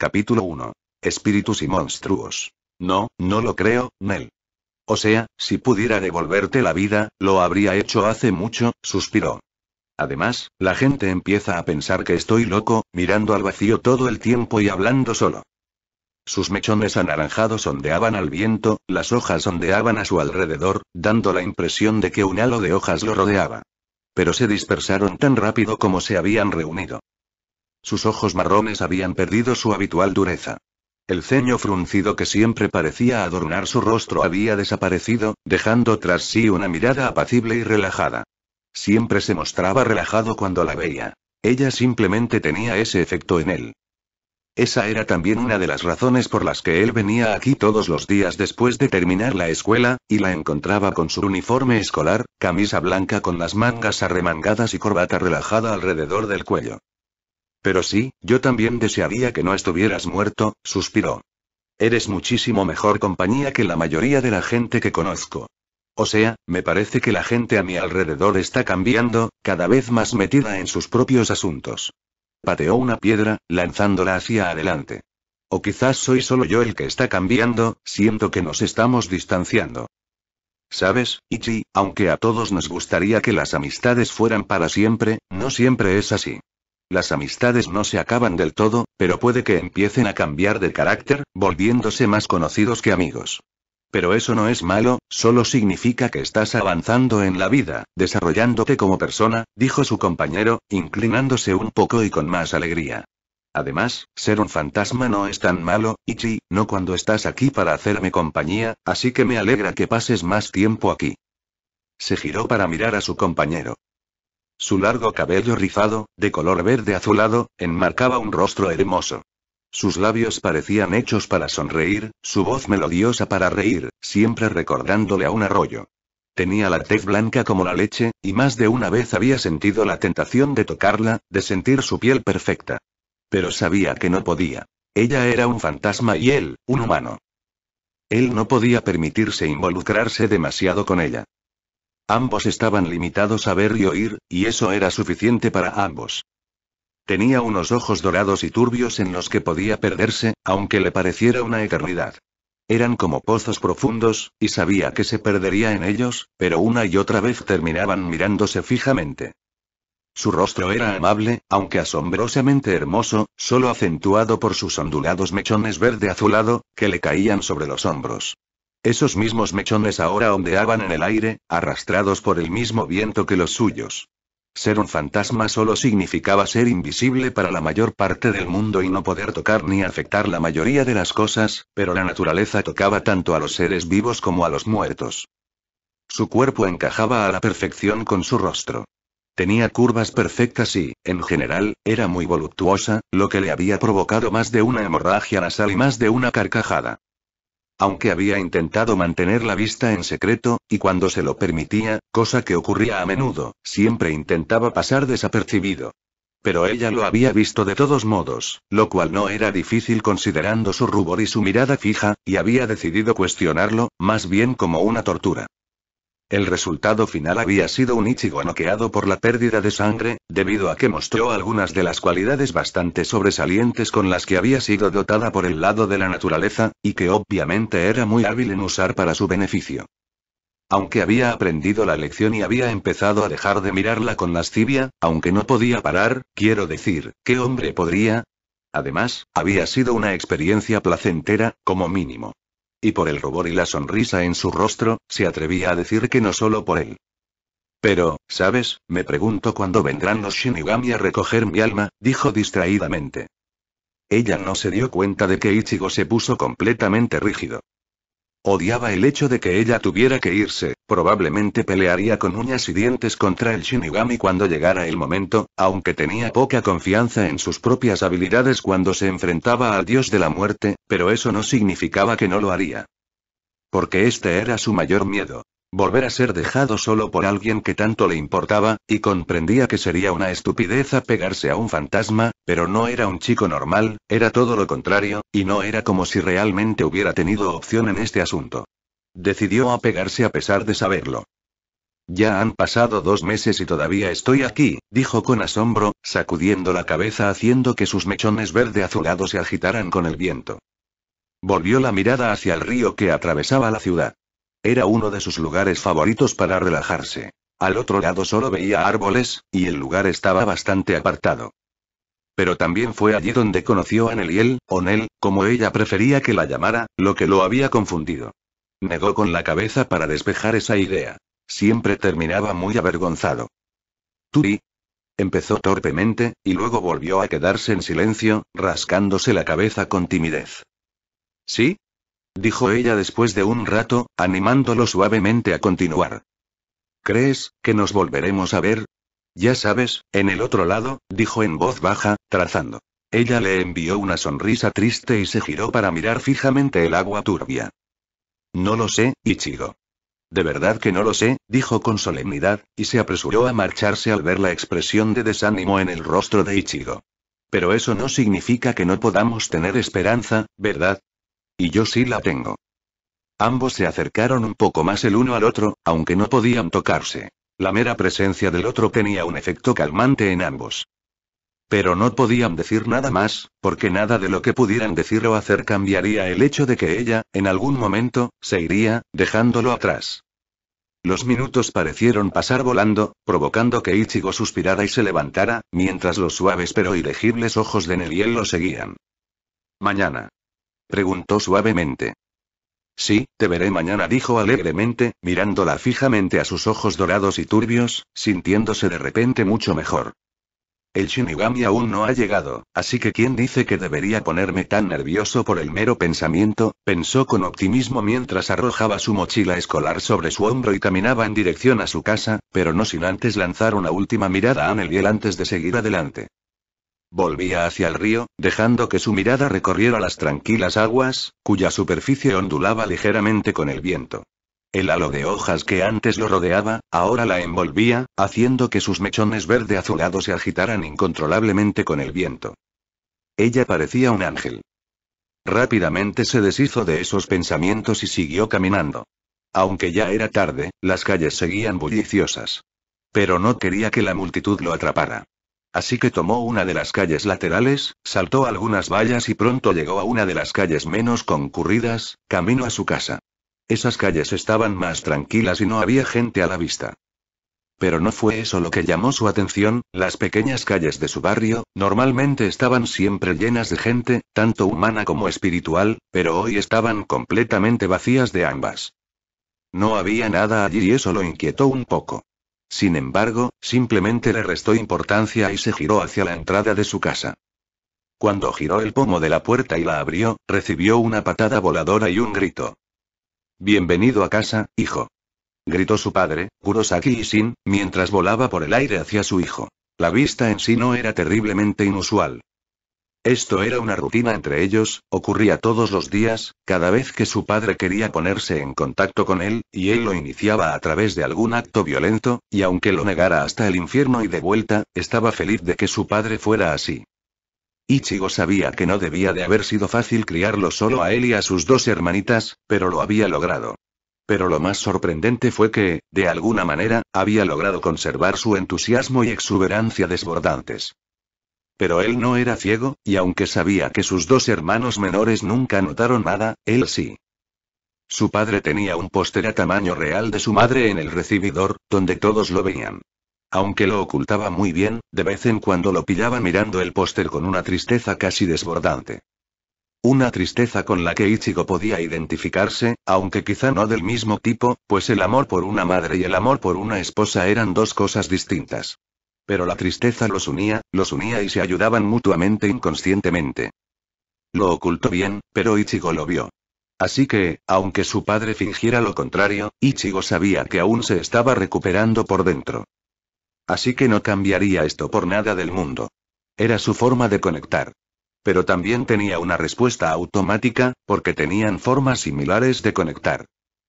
Capítulo 1. Espíritus y monstruos. No, no lo creo, Nell. O sea, si pudiera devolverte la vida, lo habría hecho hace mucho, suspiró. Además, la gente empieza a pensar que estoy loco, mirando al vacío todo el tiempo y hablando solo. Sus mechones anaranjados ondeaban al viento, las hojas ondeaban a su alrededor, dando la impresión de que un halo de hojas lo rodeaba. Pero se dispersaron tan rápido como se habían reunido. Sus ojos marrones habían perdido su habitual dureza. El ceño fruncido que siempre parecía adornar su rostro había desaparecido, dejando tras sí una mirada apacible y relajada. Siempre se mostraba relajado cuando la veía. Ella simplemente tenía ese efecto en él. Esa era también una de las razones por las que él venía aquí todos los días después de terminar la escuela, y la encontraba con su uniforme escolar, camisa blanca con las mangas arremangadas y corbata relajada alrededor del cuello. Pero sí, yo también desearía que no estuvieras muerto, suspiró. Eres muchísimo mejor compañía que la mayoría de la gente que conozco. O sea, me parece que la gente a mi alrededor está cambiando, cada vez más metida en sus propios asuntos. Pateó una piedra, lanzándola hacia adelante. O quizás soy solo yo el que está cambiando, siento que nos estamos distanciando. ¿Sabes, Ichi? Aunque a todos nos gustaría que las amistades fueran para siempre, no siempre es así. Las amistades no se acaban del todo, pero puede que empiecen a cambiar de carácter, volviéndose más conocidos que amigos. Pero eso no es malo, solo significa que estás avanzando en la vida, desarrollándote como persona, dijo su compañero, inclinándose un poco y con más alegría. Además, ser un fantasma no es tan malo, Ichi, no cuando estás aquí para hacerme compañía, así que me alegra que pases más tiempo aquí. Se giró para mirar a su compañero. Su largo cabello rizado, de color verde azulado, enmarcaba un rostro hermoso. Sus labios parecían hechos para sonreír, su voz melodiosa para reír, siempre recordándole a un arroyo. Tenía la tez blanca como la leche, y más de una vez había sentido la tentación de tocarla, de sentir su piel perfecta. Pero sabía que no podía. Ella era un fantasma y él, un humano. Él no podía permitirse involucrarse demasiado con ella. Ambos estaban limitados a ver y oír, y eso era suficiente para ambos. Tenía unos ojos dorados y turbios en los que podía perderse, aunque le pareciera una eternidad. Eran como pozos profundos, y sabía que se perdería en ellos, pero una y otra vez terminaban mirándose fijamente. Su rostro era amable, aunque asombrosamente hermoso, solo acentuado por sus ondulados mechones verde azulado, que le caían sobre los hombros. Esos mismos mechones ahora ondeaban en el aire, arrastrados por el mismo viento que los suyos. Ser un fantasma solo significaba ser invisible para la mayor parte del mundo y no poder tocar ni afectar la mayoría de las cosas, pero la naturaleza tocaba tanto a los seres vivos como a los muertos. Su cuerpo encajaba a la perfección con su rostro. Tenía curvas perfectas y, en general, era muy voluptuosa, lo que le había provocado más de una hemorragia nasal y más de una carcajada. Aunque había intentado mantener la vista en secreto, y cuando se lo permitía, cosa que ocurría a menudo, siempre intentaba pasar desapercibido. Pero ella lo había visto de todos modos, lo cual no era difícil considerando su rubor y su mirada fija, y había decidido cuestionarlo, más bien como una tortura. El resultado final había sido un Ichigo noqueado por la pérdida de sangre, debido a que mostró algunas de las cualidades bastante sobresalientes con las que había sido dotada por el lado de la naturaleza, y que obviamente era muy hábil en usar para su beneficio. Aunque había aprendido la lección y había empezado a dejar de mirarla con lascivia, aunque no podía parar, quiero decir, ¿qué hombre podría? Además, había sido una experiencia placentera, como mínimo. Y por el rubor y la sonrisa en su rostro, se atrevía a decir que no solo por él. Pero, ¿sabes? Me pregunto cuándo vendrán los Shinigami a recoger mi alma, dijo distraídamente. Ella no se dio cuenta de que Ichigo se puso completamente rígido. Odiaba el hecho de que ella tuviera que irse, probablemente pelearía con uñas y dientes contra el Shinigami cuando llegara el momento, aunque tenía poca confianza en sus propias habilidades cuando se enfrentaba al dios de la muerte, pero eso no significaba que no lo haría. Porque este era su mayor miedo. Volver a ser dejado solo por alguien que tanto le importaba, y comprendía que sería una estupidez apegarse a un fantasma, pero no era un chico normal, era todo lo contrario, y no era como si realmente hubiera tenido opción en este asunto. Decidió apegarse a pesar de saberlo. Ya han pasado 2 meses y todavía estoy aquí, dijo con asombro, sacudiendo la cabeza haciendo que sus mechones verde azulados se agitaran con el viento. Volvió la mirada hacia el río que atravesaba la ciudad. Era uno de sus lugares favoritos para relajarse. Al otro lado solo veía árboles, y el lugar estaba bastante apartado. Pero también fue allí donde conoció a Neliel, o Nel, como ella prefería que la llamara, lo que lo había confundido. Negó con la cabeza para despejar esa idea. Siempre terminaba muy avergonzado. Turi. Empezó torpemente, y luego volvió a quedarse en silencio, rascándose la cabeza con timidez. ¿Sí? Dijo ella después de un rato, animándolo suavemente a continuar. ¿Crees que nos volveremos a ver? Ya sabes, en el otro lado, dijo en voz baja, trazando. Ella le envió una sonrisa triste y se giró para mirar fijamente el agua turbia. No lo sé, Ichigo. De verdad que no lo sé, dijo con solemnidad, y se apresuró a marcharse al ver la expresión de desánimo en el rostro de Ichigo. Pero eso no significa que no podamos tener esperanza, ¿verdad? Y yo sí la tengo. Ambos se acercaron un poco más el uno al otro, aunque no podían tocarse. La mera presencia del otro tenía un efecto calmante en ambos. Pero no podían decir nada más, porque nada de lo que pudieran decir o hacer cambiaría el hecho de que ella, en algún momento, se iría, dejándolo atrás. Los minutos parecieron pasar volando, provocando que Ichigo suspirara y se levantara, mientras los suaves pero ilegibles ojos de Neliel lo seguían. ¿Mañana? Preguntó suavemente. Sí, te veré mañana, dijo alegremente, mirándola fijamente a sus ojos dorados y turbios, sintiéndose de repente mucho mejor. El Shinigami aún no ha llegado, así que ¿quién dice que debería ponerme tan nervioso por el mero pensamiento? Pensó con optimismo mientras arrojaba su mochila escolar sobre su hombro y caminaba en dirección a su casa, pero no sin antes lanzar una última mirada a Neliel antes de seguir adelante. Volvía hacia el río, dejando que su mirada recorriera las tranquilas aguas, cuya superficie ondulaba ligeramente con el viento. El halo de hojas que antes lo rodeaba, ahora la envolvía, haciendo que sus mechones verde azulados se agitaran incontrolablemente con el viento. Ella parecía un ángel. Rápidamente se deshizo de esos pensamientos y siguió caminando. Aunque ya era tarde, las calles seguían bulliciosas. Pero no quería que la multitud lo atrapara. Así que tomó una de las calles laterales, saltó algunas vallas y pronto llegó a una de las calles menos concurridas, camino a su casa. Esas calles estaban más tranquilas y no había gente a la vista. Pero no fue eso lo que llamó su atención, las pequeñas calles de su barrio, normalmente estaban siempre llenas de gente, tanto humana como espiritual, pero hoy estaban completamente vacías de ambas. No había nada allí y eso lo inquietó un poco. Sin embargo, simplemente le restó importancia y se giró hacia la entrada de su casa. Cuando giró el pomo de la puerta y la abrió, recibió una patada voladora y un grito. «Bienvenido a casa, hijo», gritó su padre, Kurosaki Ishin, mientras volaba por el aire hacia su hijo. La vista en sí no era terriblemente inusual. Esto era una rutina entre ellos, ocurría todos los días, cada vez que su padre quería ponerse en contacto con él, y él lo iniciaba a través de algún acto violento, y aunque lo negara hasta el infierno y de vuelta, estaba feliz de que su padre fuera así. Ichigo sabía que no debía de haber sido fácil criarlo solo a él y a sus 2 hermanitas, pero lo había logrado. Pero lo más sorprendente fue que, de alguna manera, había logrado conservar su entusiasmo y exuberancia desbordantes. Pero él no era ciego, y aunque sabía que sus 2 hermanos menores nunca notaron nada, él sí. Su padre tenía un póster a tamaño real de su madre en el recibidor, donde todos lo veían. Aunque lo ocultaba muy bien, de vez en cuando lo pillaba mirando el póster con una tristeza casi desbordante. Una tristeza con la que Ichigo podía identificarse, aunque quizá no del mismo tipo, pues el amor por una madre y el amor por una esposa eran 2 cosas distintas. Pero la tristeza los unía y se ayudaban mutuamente inconscientemente. Lo ocultó bien, pero Ichigo lo vio. Así que, aunque su padre fingiera lo contrario, Ichigo sabía que aún se estaba recuperando por dentro. Así que no cambiaría esto por nada del mundo. Era su forma de conectar. Pero también tenía una respuesta automática, porque tenían formas similares de conectar.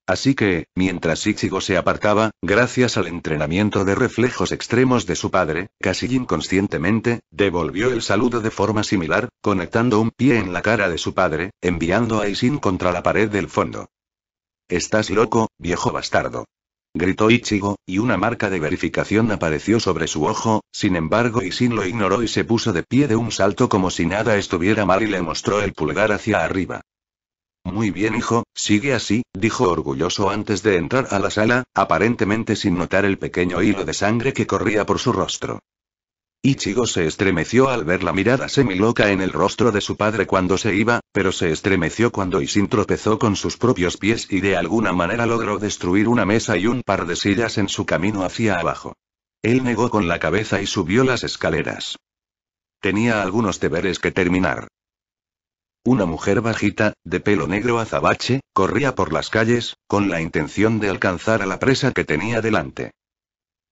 Así que, mientras Ichigo se apartaba, gracias al entrenamiento de reflejos extremos de su padre, casi inconscientemente, devolvió el saludo de forma similar, conectando un pie en la cara de su padre, enviando a Ishin contra la pared del fondo. «Estás loco, viejo bastardo». gritó Ichigo, y una marca de verificación apareció sobre su ojo. Sin embargo, Isin lo ignoró y se puso de pie de un salto como si nada estuviera mal y le mostró el pulgar hacia arriba. Muy bien, hijo, sigue así, dijo orgulloso antes de entrar a la sala, aparentemente sin notar el pequeño hilo de sangre que corría por su rostro. Ichigo se estremeció al ver la mirada semiloca en el rostro de su padre cuando se iba, pero se estremeció cuando Isin tropezó con sus propios pies y de alguna manera logró destruir una mesa y un par de sillas en su camino hacia abajo. Él negó con la cabeza y subió las escaleras. Tenía algunos deberes que terminar. Una mujer bajita, de pelo negro azabache, corría por las calles, con la intención de alcanzar a la presa que tenía delante.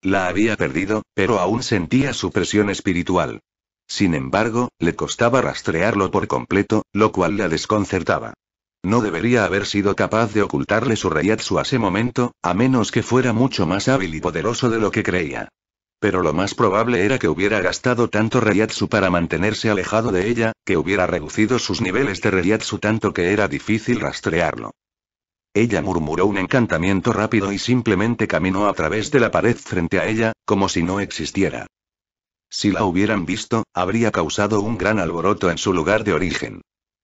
La había perdido, pero aún sentía su presión espiritual. Sin embargo, le costaba rastrearlo por completo, lo cual la desconcertaba. No debería haber sido capaz de ocultarle su Reiatsu a ese momento, a menos que fuera mucho más hábil y poderoso de lo que creía. Pero lo más probable era que hubiera gastado tanto Reiatsu para mantenerse alejado de ella, que hubiera reducido sus niveles de Reiatsu tanto que era difícil rastrearlo. Ella murmuró un encantamiento rápido y simplemente caminó a través de la pared frente a ella, como si no existiera. Si la hubieran visto, habría causado un gran alboroto en su lugar de origen.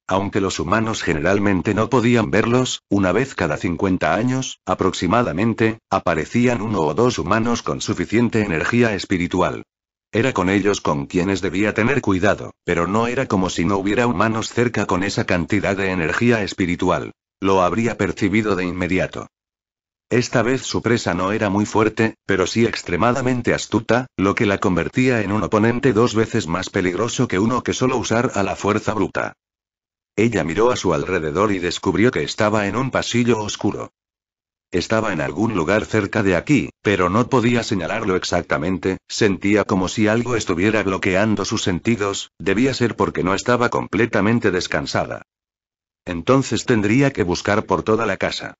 Aunque los humanos generalmente no podían verlos, una vez cada 50 años, aproximadamente, aparecían 1 o 2 humanos con suficiente energía espiritual. Era con ellos con quienes debía tener cuidado, pero no era como si no hubiera humanos cerca con esa cantidad de energía espiritual. Lo habría percibido de inmediato. Esta vez su presa no era muy fuerte, pero sí extremadamente astuta, lo que la convertía en un oponente 2 veces más peligroso que uno que solo usar a la fuerza bruta. Ella miró a su alrededor y descubrió que estaba en un pasillo oscuro. Estaba en algún lugar cerca de aquí, pero no podía señalarlo exactamente, sentía como si algo estuviera bloqueando sus sentidos, debía ser porque no estaba completamente descansada. Entonces tendría que buscar por toda la casa.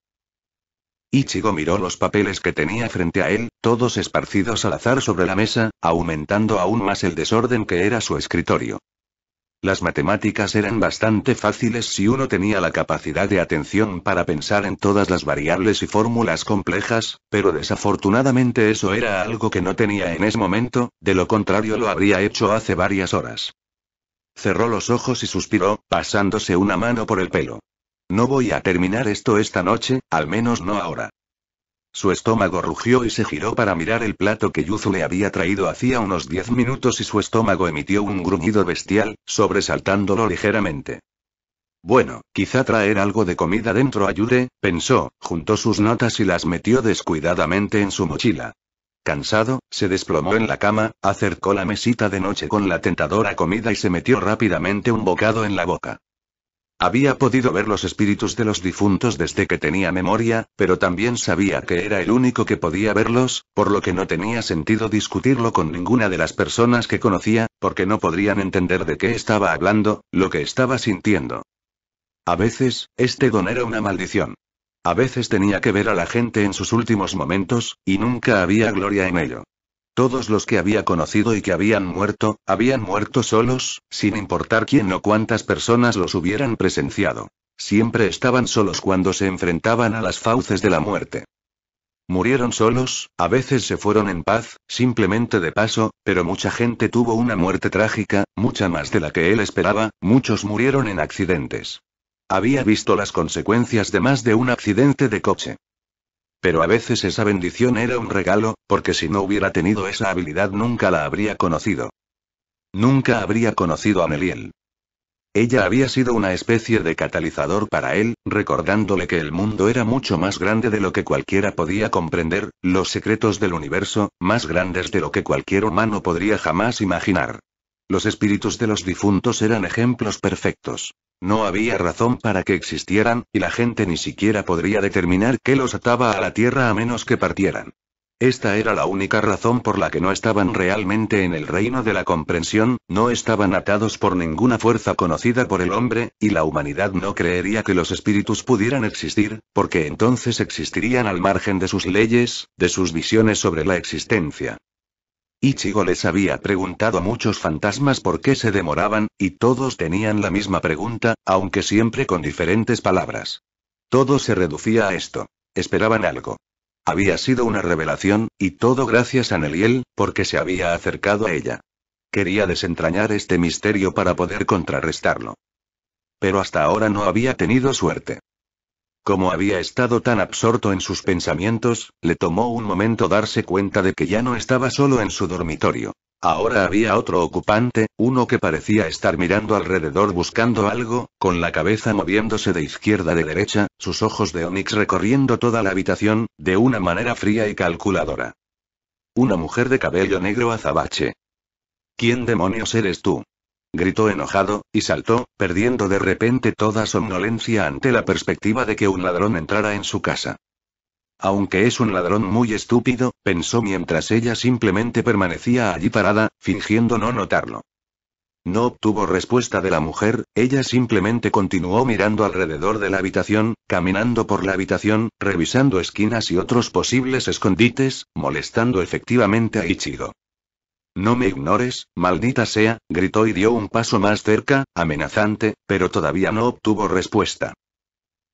Ichigo miró los papeles que tenía frente a él, todos esparcidos al azar sobre la mesa, aumentando aún más el desorden que era su escritorio. Las matemáticas eran bastante fáciles si uno tenía la capacidad de atención para pensar en todas las variables y fórmulas complejas, pero desafortunadamente eso era algo que no tenía en ese momento, de lo contrario lo habría hecho hace varias horas. Cerró los ojos y suspiró, pasándose una mano por el pelo. No voy a terminar esto esta noche, al menos no ahora. Su estómago rugió y se giró para mirar el plato que Yuzu le había traído hacía unos 10 minutos y su estómago emitió un gruñido bestial, sobresaltándolo ligeramente. Bueno, quizá traer algo de comida dentro ayude, pensó, juntó sus notas y las metió descuidadamente en su mochila. Cansado, se desplomó en la cama, acercó la mesita de noche con la tentadora comida y se metió rápidamente un bocado en la boca. Había podido ver los espíritus de los difuntos desde que tenía memoria, pero también sabía que era el único que podía verlos, por lo que no tenía sentido discutirlo con ninguna de las personas que conocía, porque no podrían entender de qué estaba hablando, lo que estaba sintiendo. A veces, este don era una maldición. A veces tenía que ver a la gente en sus últimos momentos, y nunca había gloria en ello. Todos los que había conocido y que habían muerto solos, sin importar quién o cuántas personas los hubieran presenciado. Siempre estaban solos cuando se enfrentaban a las fauces de la muerte. Murieron solos, a veces se fueron en paz, simplemente de paso, pero mucha gente tuvo una muerte trágica, mucha más de la que él esperaba, muchos murieron en accidentes. Había visto las consecuencias de más de un accidente de coche. Pero a veces esa bendición era un regalo, porque si no hubiera tenido esa habilidad nunca la habría conocido. Nunca habría conocido a Meliel. Ella había sido una especie de catalizador para él, recordándole que el mundo era mucho más grande de lo que cualquiera podía comprender, los secretos del universo, más grandes de lo que cualquier humano podría jamás imaginar. Los espíritus de los difuntos eran ejemplos perfectos. No había razón para que existieran, y la gente ni siquiera podría determinar qué los ataba a la tierra a menos que partieran. Esta era la única razón por la que no estaban realmente en el reino de la comprensión, no estaban atados por ninguna fuerza conocida por el hombre, y la humanidad no creería que los espíritus pudieran existir, porque entonces existirían al margen de sus leyes, de sus visiones sobre la existencia. Ichigo les había preguntado a muchos fantasmas por qué se demoraban, y todos tenían la misma pregunta, aunque siempre con diferentes palabras. Todo se reducía a esto. Esperaban algo. Había sido una revelación, y todo gracias a Neliel, porque se había acercado a ella. Quería desentrañar este misterio para poder contrarrestarlo. Pero hasta ahora no había tenido suerte. Como había estado tan absorto en sus pensamientos, le tomó un momento darse cuenta de que ya no estaba solo en su dormitorio. Ahora había otro ocupante, uno que parecía estar mirando alrededor buscando algo, con la cabeza moviéndose de izquierda a derecha, sus ojos de onix recorriendo toda la habitación, de una manera fría y calculadora. Una mujer de cabello negro azabache. ¿Quién demonios eres tú? Gritó enojado, y saltó, perdiendo de repente toda somnolencia ante la perspectiva de que un ladrón entrara en su casa. Aunque es un ladrón muy estúpido, pensó mientras ella simplemente permanecía allí parada, fingiendo no notarlo. No obtuvo respuesta de la mujer, ella simplemente continuó mirando alrededor de la habitación, caminando por la habitación, revisando esquinas y otros posibles escondites, molestando efectivamente a Ichigo. No me ignores, maldita sea, gritó y dio un paso más cerca, amenazante, pero todavía no obtuvo respuesta.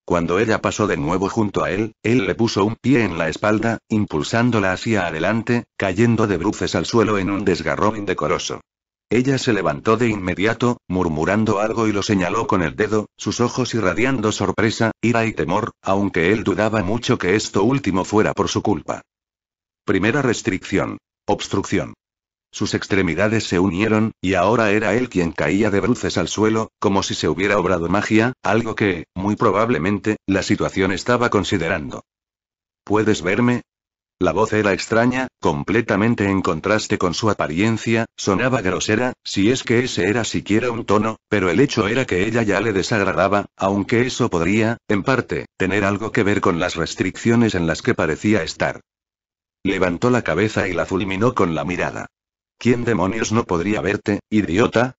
Cuando ella pasó de nuevo junto a él le puso un pie en la espalda, impulsándola hacia adelante, cayendo de bruces al suelo en un desgarrón indecoroso. Ella se levantó de inmediato, murmurando algo y lo señaló con el dedo, sus ojos irradiando sorpresa, ira y temor, aunque él dudaba mucho que esto último fuera por su culpa. Primera restricción. Obstrucción. Sus extremidades se unieron, y ahora era él quien caía de bruces al suelo, como si se hubiera obrado magia, algo que, muy probablemente, la situación estaba considerando. ¿Puedes verme? La voz era extraña, completamente en contraste con su apariencia, sonaba grosera, si es que ese era siquiera un tono, pero el hecho era que ella ya le desagradaba, aunque eso podría, en parte, tener algo que ver con las restricciones en las que parecía estar. Levantó la cabeza y la fulminó con la mirada. ¿Quién demonios no podría verte, idiota?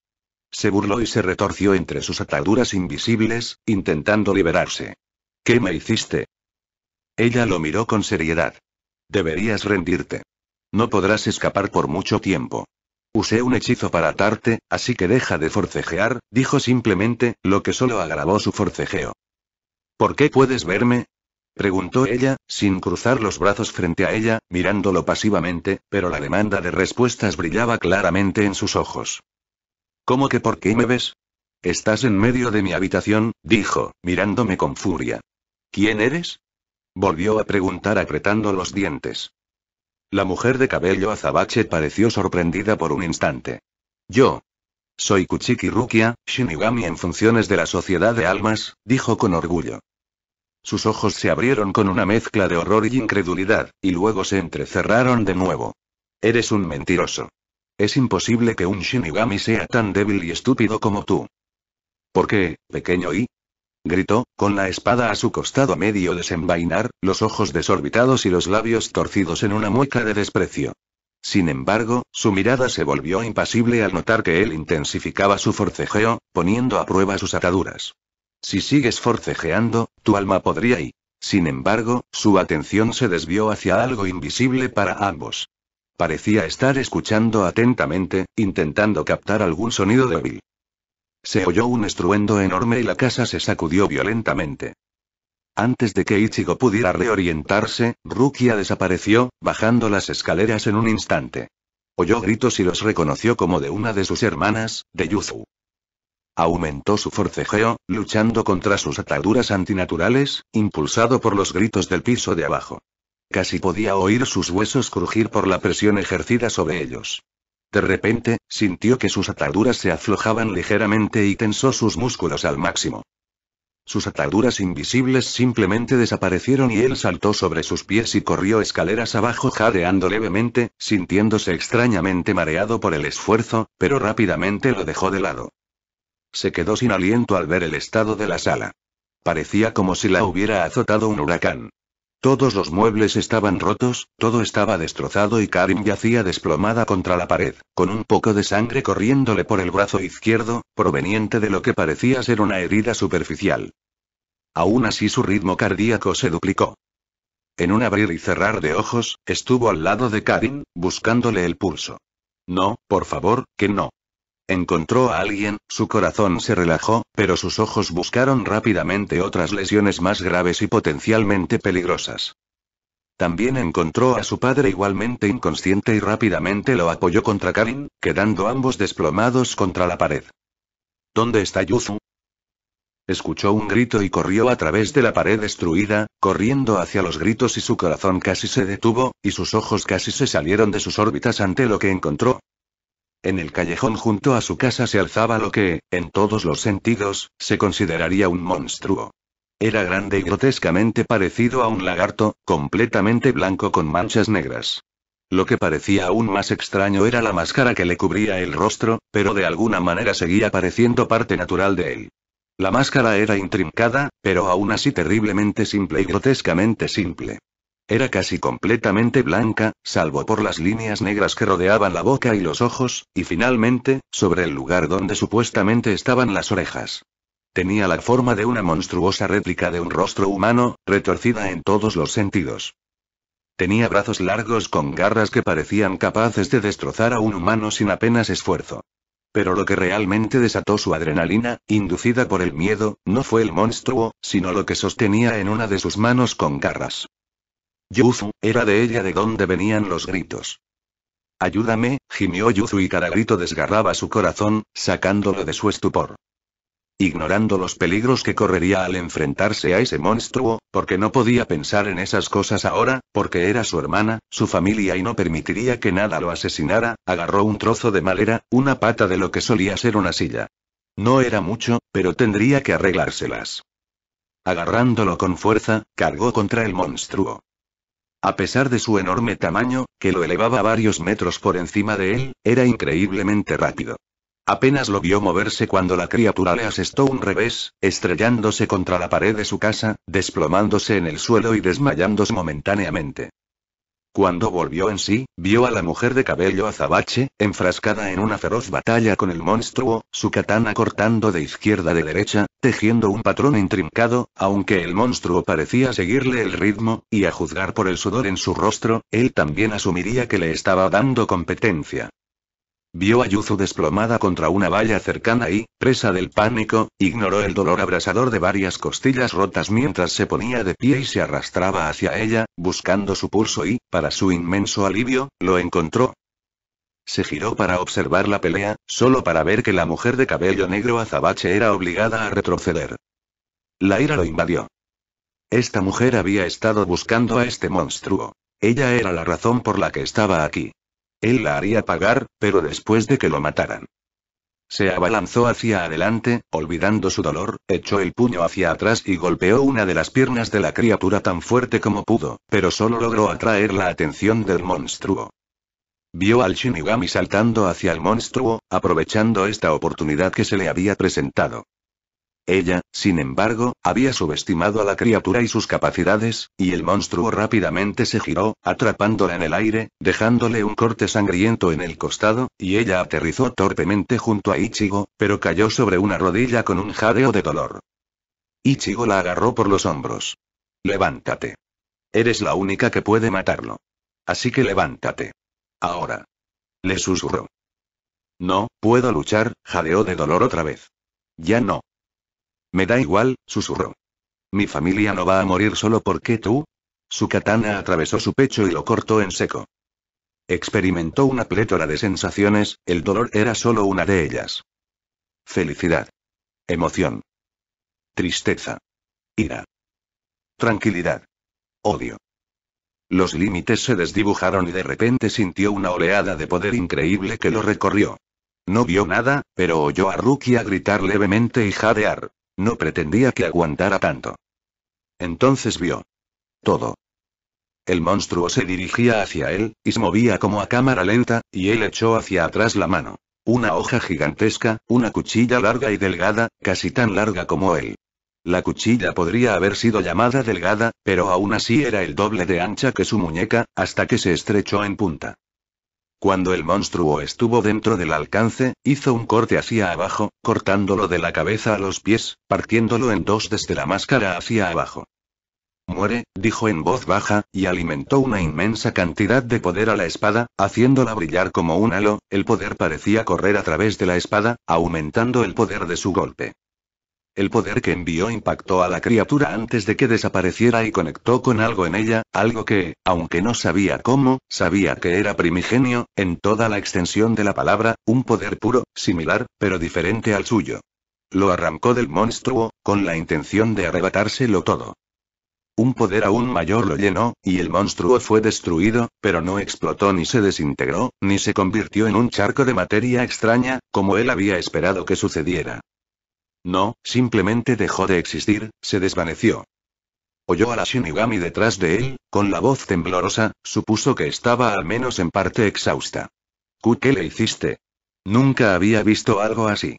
Se burló y se retorció entre sus ataduras invisibles, intentando liberarse. ¿Qué me hiciste? Ella lo miró con seriedad. Deberías rendirte. No podrás escapar por mucho tiempo. Usé un hechizo para atarte, así que deja de forcejear, dijo simplemente, lo que solo agravó su forcejeo. ¿Por qué puedes verme? Preguntó ella, sin cruzar los brazos frente a ella, mirándolo pasivamente, pero la demanda de respuestas brillaba claramente en sus ojos. ¿Cómo que por qué me ves? Estás en medio de mi habitación, dijo, mirándome con furia. ¿Quién eres? Volvió a preguntar apretando los dientes. La mujer de cabello azabache pareció sorprendida por un instante. Yo. Soy Kuchiki Rukia, Shinigami en funciones de la Sociedad de Almas, dijo con orgullo. Sus ojos se abrieron con una mezcla de horror y incredulidad, y luego se entrecerraron de nuevo. Eres un mentiroso. Es imposible que un Shinigami sea tan débil y estúpido como tú. ¿Por qué, pequeño I? Gritó, con la espada a su costado a medio desenvainar, los ojos desorbitados y los labios torcidos en una mueca de desprecio. Sin embargo, su mirada se volvió impasible al notar que él intensificaba su forcejeo, poniendo a prueba sus ataduras. Si sigues forcejeando, tu alma podría ir. Sin embargo, su atención se desvió hacia algo invisible para ambos. Parecía estar escuchando atentamente, intentando captar algún sonido débil. Se oyó un estruendo enorme y la casa se sacudió violentamente. Antes de que Ichigo pudiera reorientarse, Rukia desapareció, bajando las escaleras en un instante. Oyó gritos y los reconoció como de una de sus hermanas, de Yuzu. Aumentó su forcejeo, luchando contra sus ataduras antinaturales, impulsado por los gritos del piso de abajo. Casi podía oír sus huesos crujir por la presión ejercida sobre ellos. De repente, sintió que sus ataduras se aflojaban ligeramente y tensó sus músculos al máximo. Sus ataduras invisibles simplemente desaparecieron y él saltó sobre sus pies y corrió escaleras abajo jadeando levemente, sintiéndose extrañamente mareado por el esfuerzo, pero rápidamente lo dejó de lado. Se quedó sin aliento al ver el estado de la sala. Parecía como si la hubiera azotado un huracán. Todos los muebles estaban rotos, todo estaba destrozado y Karin yacía desplomada contra la pared, con un poco de sangre corriéndole por el brazo izquierdo, proveniente de lo que parecía ser una herida superficial. Aún así su ritmo cardíaco se duplicó. En un abrir y cerrar de ojos, estuvo al lado de Karin, buscándole el pulso. No, por favor, que no. Encontró a alguien, su corazón se relajó, pero sus ojos buscaron rápidamente otras lesiones más graves y potencialmente peligrosas. también encontró a su padre igualmente inconsciente y rápidamente lo apoyó contra Karin, quedando ambos desplomados contra la pared. ¿Dónde está Yuzu? Escuchó un grito y corrió a través de la pared destruida, corriendo hacia los gritos y su corazón casi se detuvo, y sus ojos casi se salieron de sus órbitas ante lo que encontró. En el callejón junto a su casa se alzaba lo que, en todos los sentidos, se consideraría un monstruo. Era grande y grotescamente parecido a un lagarto, completamente blanco con manchas negras. Lo que parecía aún más extraño era la máscara que le cubría el rostro, pero de alguna manera seguía pareciendo parte natural de él. La máscara era intrincada, pero aún así terriblemente simple y grotescamente simple. Era casi completamente blanca, salvo por las líneas negras que rodeaban la boca y los ojos, y finalmente, sobre el lugar donde supuestamente estaban las orejas. Tenía la forma de una monstruosa réplica de un rostro humano, retorcida en todos los sentidos. Tenía brazos largos con garras que parecían capaces de destrozar a un humano sin apenas esfuerzo. Pero lo que realmente desató su adrenalina, inducida por el miedo, no fue el monstruo, sino lo que sostenía en una de sus manos con garras. Yuzu, era de ella de donde venían los gritos. Ayúdame, gimió Yuzu y cada grito desgarraba su corazón, sacándolo de su estupor. Ignorando los peligros que correría al enfrentarse a ese monstruo, porque no podía pensar en esas cosas ahora, porque era su hermana, su familia y no permitiría que nada lo asesinara, agarró un trozo de madera, una pata de lo que solía ser una silla. No era mucho, pero tendría que arreglárselas. Agarrándolo con fuerza, cargó contra el monstruo. A pesar de su enorme tamaño, que lo elevaba a varios metros por encima de él, era increíblemente rápido. Apenas lo vio moverse cuando la criatura le asestó un revés, estrellándose contra la pared de su casa, desplomándose en el suelo y desmayándose momentáneamente. Cuando volvió en sí, vio a la mujer de cabello azabache, enfrascada en una feroz batalla con el monstruo, su katana cortando de izquierda a derecha, tejiendo un patrón intrincado, aunque el monstruo parecía seguirle el ritmo, y a juzgar por el sudor en su rostro, él también asumiría que le estaba dando competencia. Vio a Yuzu desplomada contra una valla cercana y, presa del pánico, ignoró el dolor abrasador de varias costillas rotas mientras se ponía de pie y se arrastraba hacia ella, buscando su pulso y, para su inmenso alivio, lo encontró. Se giró para observar la pelea, solo para ver que la mujer de cabello negro azabache era obligada a retroceder. La ira lo invadió. Esta mujer había estado buscando a este monstruo. Ella era la razón por la que estaba aquí. Él la haría pagar, pero después de que lo mataran. Se abalanzó hacia adelante, olvidando su dolor, echó el puño hacia atrás y golpeó una de las piernas de la criatura tan fuerte como pudo, pero solo logró atraer la atención del monstruo. Vio al Shinigami saltando hacia el monstruo, aprovechando esta oportunidad que se le había presentado. Ella, sin embargo, había subestimado a la criatura y sus capacidades, y el monstruo rápidamente se giró, atrapándola en el aire, dejándole un corte sangriento en el costado, y ella aterrizó torpemente junto a Ichigo, pero cayó sobre una rodilla con un jadeo de dolor. Ichigo la agarró por los hombros. Levántate. Eres la única que puede matarlo. Así que levántate. Ahora. Le susurró. No, puedo luchar, jadeó de dolor otra vez. Ya no. Me da igual, susurró. Mi familia no va a morir solo porque tú. Su katana atravesó su pecho y lo cortó en seco. Experimentó una plétora de sensaciones, el dolor era solo una de ellas. Felicidad. Emoción. Tristeza. Ira. Tranquilidad. Odio. Los límites se desdibujaron y de repente sintió una oleada de poder increíble que lo recorrió. No vio nada, pero oyó a Rukia gritar levemente y jadear. No pretendía que aguantara tanto. Entonces vio. Todo. El monstruo se dirigía hacia él, y se movía como a cámara lenta, y él echó hacia atrás la mano. Una hoja gigantesca, una cuchilla larga y delgada, casi tan larga como él. La cuchilla podría haber sido llamada delgada, pero aún así era el doble de ancha que su muñeca, hasta que se estrechó en punta. Cuando el monstruo estuvo dentro del alcance, hizo un corte hacia abajo, cortándolo de la cabeza a los pies, partiéndolo en dos desde la máscara hacia abajo. Muere, dijo en voz baja, y alimentó una inmensa cantidad de poder a la espada, haciéndola brillar como un halo. El poder parecía correr a través de la espada, aumentando el poder de su golpe. El poder que envió impactó a la criatura antes de que desapareciera y conectó con algo en ella, algo que, aunque no sabía cómo, sabía que era primigenio, en toda la extensión de la palabra, un poder puro, similar, pero diferente al suyo. Lo arrancó del monstruo, con la intención de arrebatárselo todo. Un poder aún mayor lo llenó, y el monstruo fue destruido, pero no explotó ni se desintegró, ni se convirtió en un charco de materia extraña, como él había esperado que sucediera. No, simplemente dejó de existir, se desvaneció. Oyó a la Shinigami detrás de él, con la voz temblorosa, supuso que estaba al menos en parte exhausta. ¿Qué le hiciste? Nunca había visto algo así.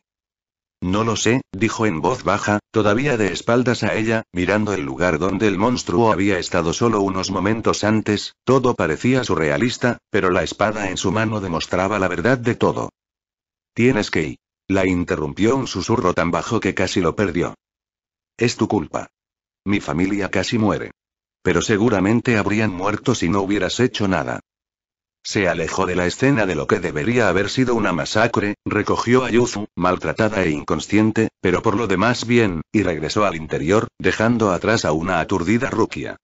No lo sé, dijo en voz baja, todavía de espaldas a ella, mirando el lugar donde el monstruo había estado solo unos momentos antes, todo parecía surrealista, pero la espada en su mano demostraba la verdad de todo. Tienes que ir. La interrumpió un susurro tan bajo que casi lo perdió. Es tu culpa. Mi familia casi muere. Pero seguramente habrían muerto si no hubieras hecho nada. Se alejó de la escena de lo que debería haber sido una masacre, recogió a Yuzu, maltratada e inconsciente, pero por lo demás bien, y regresó al interior, dejando atrás a una aturdida Rukia.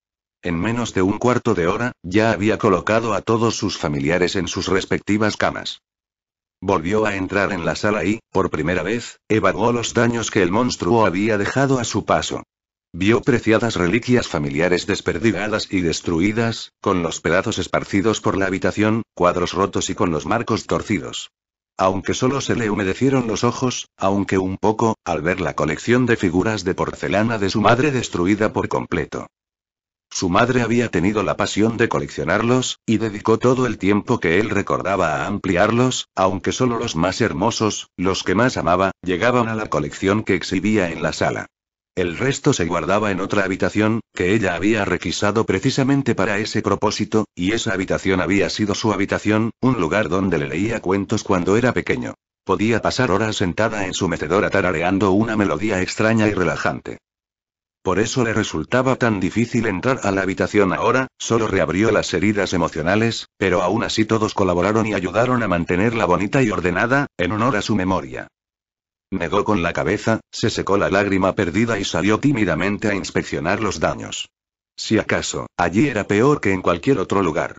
En menos de un cuarto de hora, ya había colocado a todos sus familiares en sus respectivas camas. Volvió a entrar en la sala y, por primera vez, evaluó los daños que el monstruo había dejado a su paso. Vio preciadas reliquias familiares desperdigadas y destruidas, con los pedazos esparcidos por la habitación, cuadros rotos y con los marcos torcidos. Aunque solo se le humedecieron los ojos, aunque un poco, al ver la colección de figuras de porcelana de su madre destruida por completo. Su madre había tenido la pasión de coleccionarlos, y dedicó todo el tiempo que él recordaba a ampliarlos, aunque solo los más hermosos, los que más amaba, llegaban a la colección que exhibía en la sala. El resto se guardaba en otra habitación, que ella había requisado precisamente para ese propósito, y esa habitación había sido su habitación, un lugar donde le leía cuentos cuando era pequeño. Podía pasar horas sentada en su mecedora tarareando una melodía extraña y relajante. Por eso le resultaba tan difícil entrar a la habitación ahora, solo reabrió las heridas emocionales, pero aún así todos colaboraron y ayudaron a mantenerla bonita y ordenada, en honor a su memoria. Negó con la cabeza, se secó la lágrima perdida y salió tímidamente a inspeccionar los daños. Si acaso, allí era peor que en cualquier otro lugar.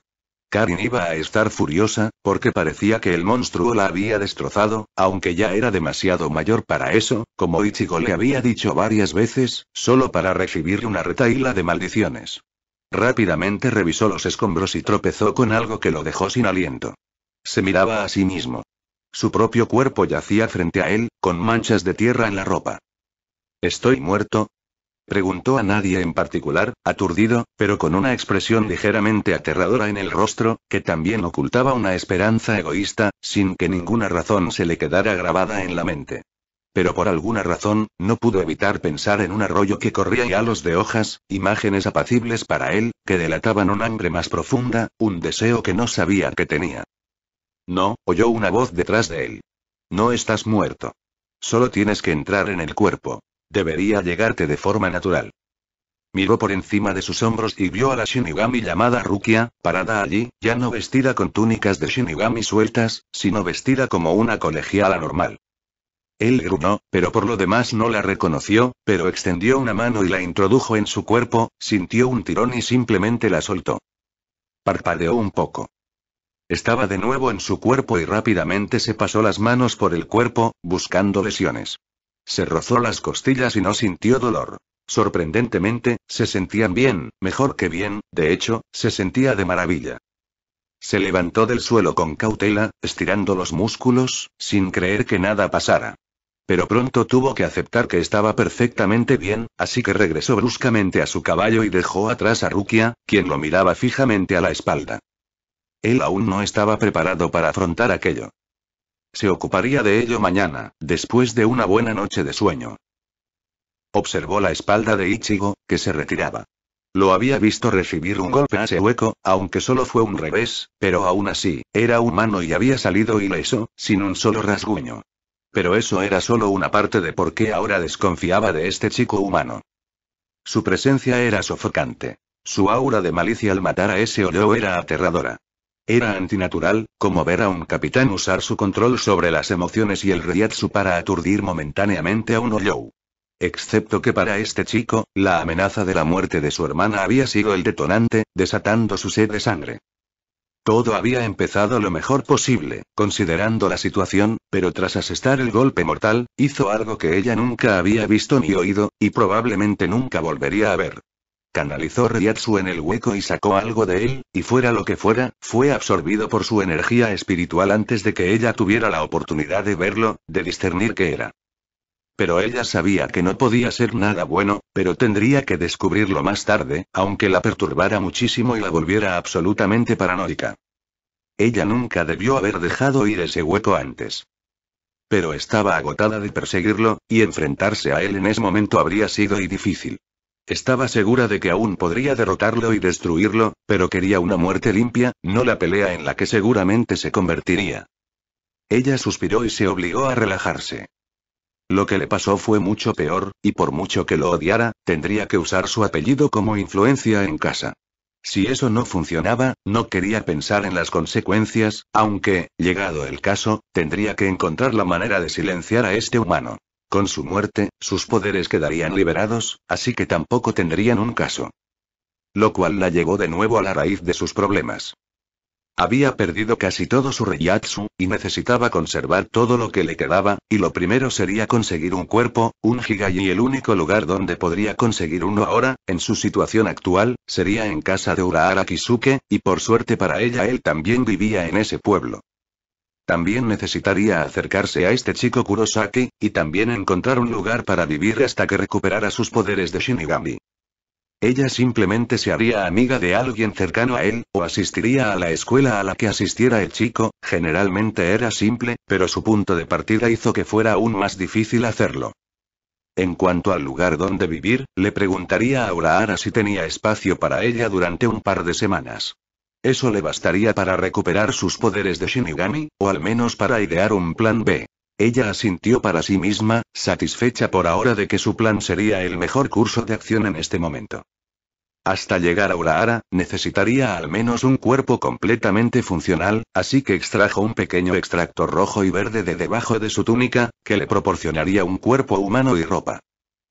Karin iba a estar furiosa, porque parecía que el monstruo la había destrozado, aunque ya era demasiado mayor para eso, como Ichigo le había dicho varias veces, solo para recibir una retahíla de maldiciones. Rápidamente revisó los escombros y tropezó con algo que lo dejó sin aliento. Se miraba a sí mismo. Su propio cuerpo yacía frente a él, con manchas de tierra en la ropa. ¿Estoy muerto?, preguntó a nadie en particular, aturdido, pero con una expresión ligeramente aterradora en el rostro, que también ocultaba una esperanza egoísta, sin que ninguna razón se le quedara grabada en la mente. Pero por alguna razón, no pudo evitar pensar en un arroyo que corría y halos de hojas, imágenes apacibles para él, que delataban un hambre más profunda, un deseo que no sabía que tenía. No, oyó una voz detrás de él. No estás muerto. Solo tienes que entrar en el cuerpo. Debería llegarte de forma natural. Miró por encima de sus hombros y vio a la Shinigami llamada Rukia, parada allí, ya no vestida con túnicas de Shinigami sueltas, sino vestida como una colegiala normal. Él gruñó, pero por lo demás no la reconoció, pero extendió una mano y la introdujo en su cuerpo, sintió un tirón y simplemente la soltó. Parpadeó un poco. Estaba de nuevo en su cuerpo y rápidamente se pasó las manos por el cuerpo, buscando lesiones. Se rozó las costillas y no sintió dolor. Sorprendentemente, se sentían bien, mejor que bien, de hecho, se sentía de maravilla. Se levantó del suelo con cautela, estirando los músculos, sin creer que nada pasara. Pero pronto tuvo que aceptar que estaba perfectamente bien, así que regresó bruscamente a su caballo y dejó atrás a Rukia, quien lo miraba fijamente a la espalda. Él aún no estaba preparado para afrontar aquello. Se ocuparía de ello mañana, después de una buena noche de sueño. Observó la espalda de Ichigo, que se retiraba. Lo había visto recibir un golpe a ese hueco, aunque solo fue un revés, pero aún así, era humano y había salido ileso, sin un solo rasguño. Pero eso era solo una parte de por qué ahora desconfiaba de este chico humano. Su presencia era sofocante. Su aura de malicia al matar a ese Ollo era aterradora. Era antinatural, como ver a un capitán usar su control sobre las emociones y el Reiatsu para aturdir momentáneamente a un Ollo. Excepto que para este chico, la amenaza de la muerte de su hermana había sido el detonante, desatando su sed de sangre. Todo había empezado lo mejor posible, considerando la situación, pero tras asestar el golpe mortal, hizo algo que ella nunca había visto ni oído, y probablemente nunca volvería a ver. Canalizó Reiatsu en el hueco y sacó algo de él, y fuera lo que fuera, fue absorbido por su energía espiritual antes de que ella tuviera la oportunidad de verlo, de discernir qué era. Pero ella sabía que no podía ser nada bueno, pero tendría que descubrirlo más tarde, aunque la perturbara muchísimo y la volviera absolutamente paranoica. Ella nunca debió haber dejado ir ese hueco antes. Pero estaba agotada de perseguirlo, y enfrentarse a él en ese momento habría sido difícil. Estaba segura de que aún podría derrotarlo y destruirlo, pero quería una muerte limpia, no la pelea en la que seguramente se convertiría. Ella suspiró y se obligó a relajarse. Lo que le pasó fue mucho peor, y por mucho que lo odiara, tendría que usar su apellido como influencia en casa. Si eso no funcionaba, no quería pensar en las consecuencias, aunque, llegado el caso, tendría que encontrar la manera de silenciar a este humano. Con su muerte, sus poderes quedarían liberados, así que tampoco tendrían un caso. Lo cual la llevó de nuevo a la raíz de sus problemas. Había perdido casi todo su Reiatsu, y necesitaba conservar todo lo que le quedaba, y lo primero sería conseguir un cuerpo, un Higai, y el único lugar donde podría conseguir uno ahora, en su situación actual, sería en casa de Urahara Kisuke, y por suerte para ella él también vivía en ese pueblo. También necesitaría acercarse a este chico Kurosaki, y también encontrar un lugar para vivir hasta que recuperara sus poderes de Shinigami. Ella simplemente se haría amiga de alguien cercano a él, o asistiría a la escuela a la que asistiera el chico, generalmente era simple, pero su punto de partida hizo que fuera aún más difícil hacerlo. En cuanto al lugar donde vivir, le preguntaría a Urahara si tenía espacio para ella durante un par de semanas. Eso le bastaría para recuperar sus poderes de Shinigami, o al menos para idear un plan B. Ella asintió para sí misma, satisfecha por ahora de que su plan sería el mejor curso de acción en este momento. Hasta llegar a Urahara, necesitaría al menos un cuerpo completamente funcional, así que extrajo un pequeño extracto rojo y verde de debajo de su túnica, que le proporcionaría un cuerpo humano y ropa.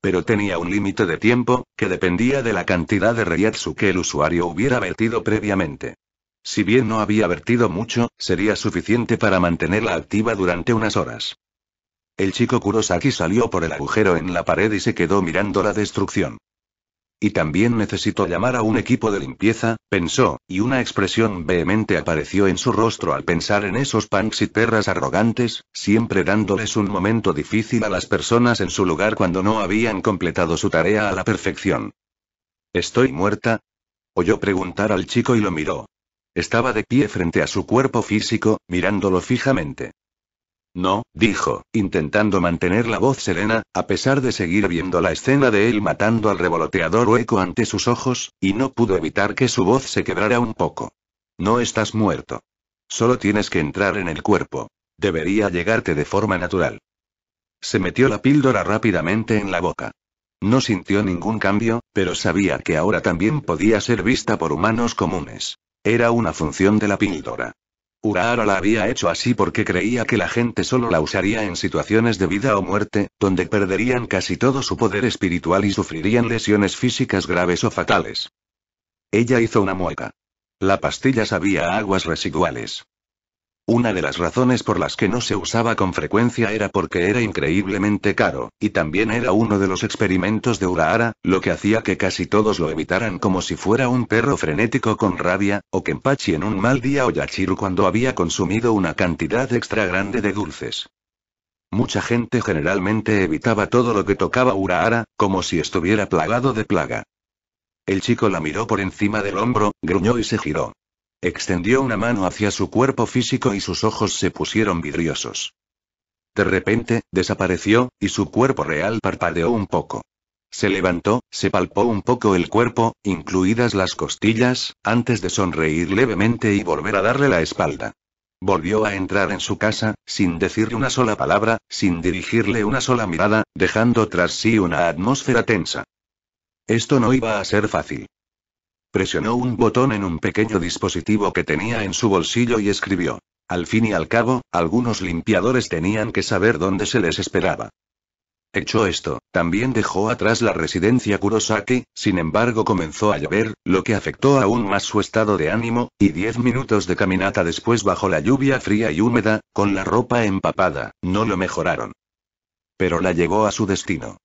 Pero tenía un límite de tiempo, que dependía de la cantidad de Reiatsu que el usuario hubiera vertido previamente. Si bien no había vertido mucho, sería suficiente para mantenerla activa durante unas horas. El chico Kurosaki salió por el agujero en la pared y se quedó mirando la destrucción. Y también necesito llamar a un equipo de limpieza, pensó, y una expresión vehemente apareció en su rostro al pensar en esos punks y perras arrogantes, siempre dándoles un momento difícil a las personas en su lugar cuando no habían completado su tarea a la perfección. ¿Estoy muerta?, oyó preguntar al chico y lo miró. Estaba de pie frente a su cuerpo físico, mirándolo fijamente. No, dijo, intentando mantener la voz serena, a pesar de seguir viendo la escena de él matando al revoloteador hueco ante sus ojos, y no pudo evitar que su voz se quebrara un poco. No estás muerto. Solo tienes que entrar en el cuerpo. Debería llegarte de forma natural. Se metió la píldora rápidamente en la boca. No sintió ningún cambio, pero sabía que ahora también podía ser vista por humanos comunes. Era una función de la píldora. Urahara la había hecho así porque creía que la gente solo la usaría en situaciones de vida o muerte, donde perderían casi todo su poder espiritual y sufrirían lesiones físicas graves o fatales. Ella hizo una mueca. La pastilla sabía a aguas residuales. Una de las razones por las que no se usaba con frecuencia era porque era increíblemente caro, y también era uno de los experimentos de Urahara, lo que hacía que casi todos lo evitaran como si fuera un perro frenético con rabia, o Kenpachi en un mal día o Yachiru cuando había consumido una cantidad extra grande de dulces. Mucha gente generalmente evitaba todo lo que tocaba Urahara, como si estuviera plagado de plaga. El chico la miró por encima del hombro, gruñó y se giró. Extendió una mano hacia su cuerpo físico y sus ojos se pusieron vidriosos. De repente, desapareció, y su cuerpo real parpadeó un poco. Se levantó, se palpó un poco el cuerpo, incluidas las costillas, antes de sonreír levemente y volver a darle la espalda. Volvió a entrar en su casa, sin decirle una sola palabra, sin dirigirle una sola mirada, dejando tras sí una atmósfera tensa. Esto no iba a ser fácil. Presionó un botón en un pequeño dispositivo que tenía en su bolsillo y escribió. Al fin y al cabo, algunos limpiadores tenían que saber dónde se les esperaba. Hecho esto, también dejó atrás la residencia Kurosaki, sin embargo comenzó a llover, lo que afectó aún más su estado de ánimo, y 10 minutos de caminata después bajo la lluvia fría y húmeda, con la ropa empapada, no lo mejoraron. Pero la llevó a su destino.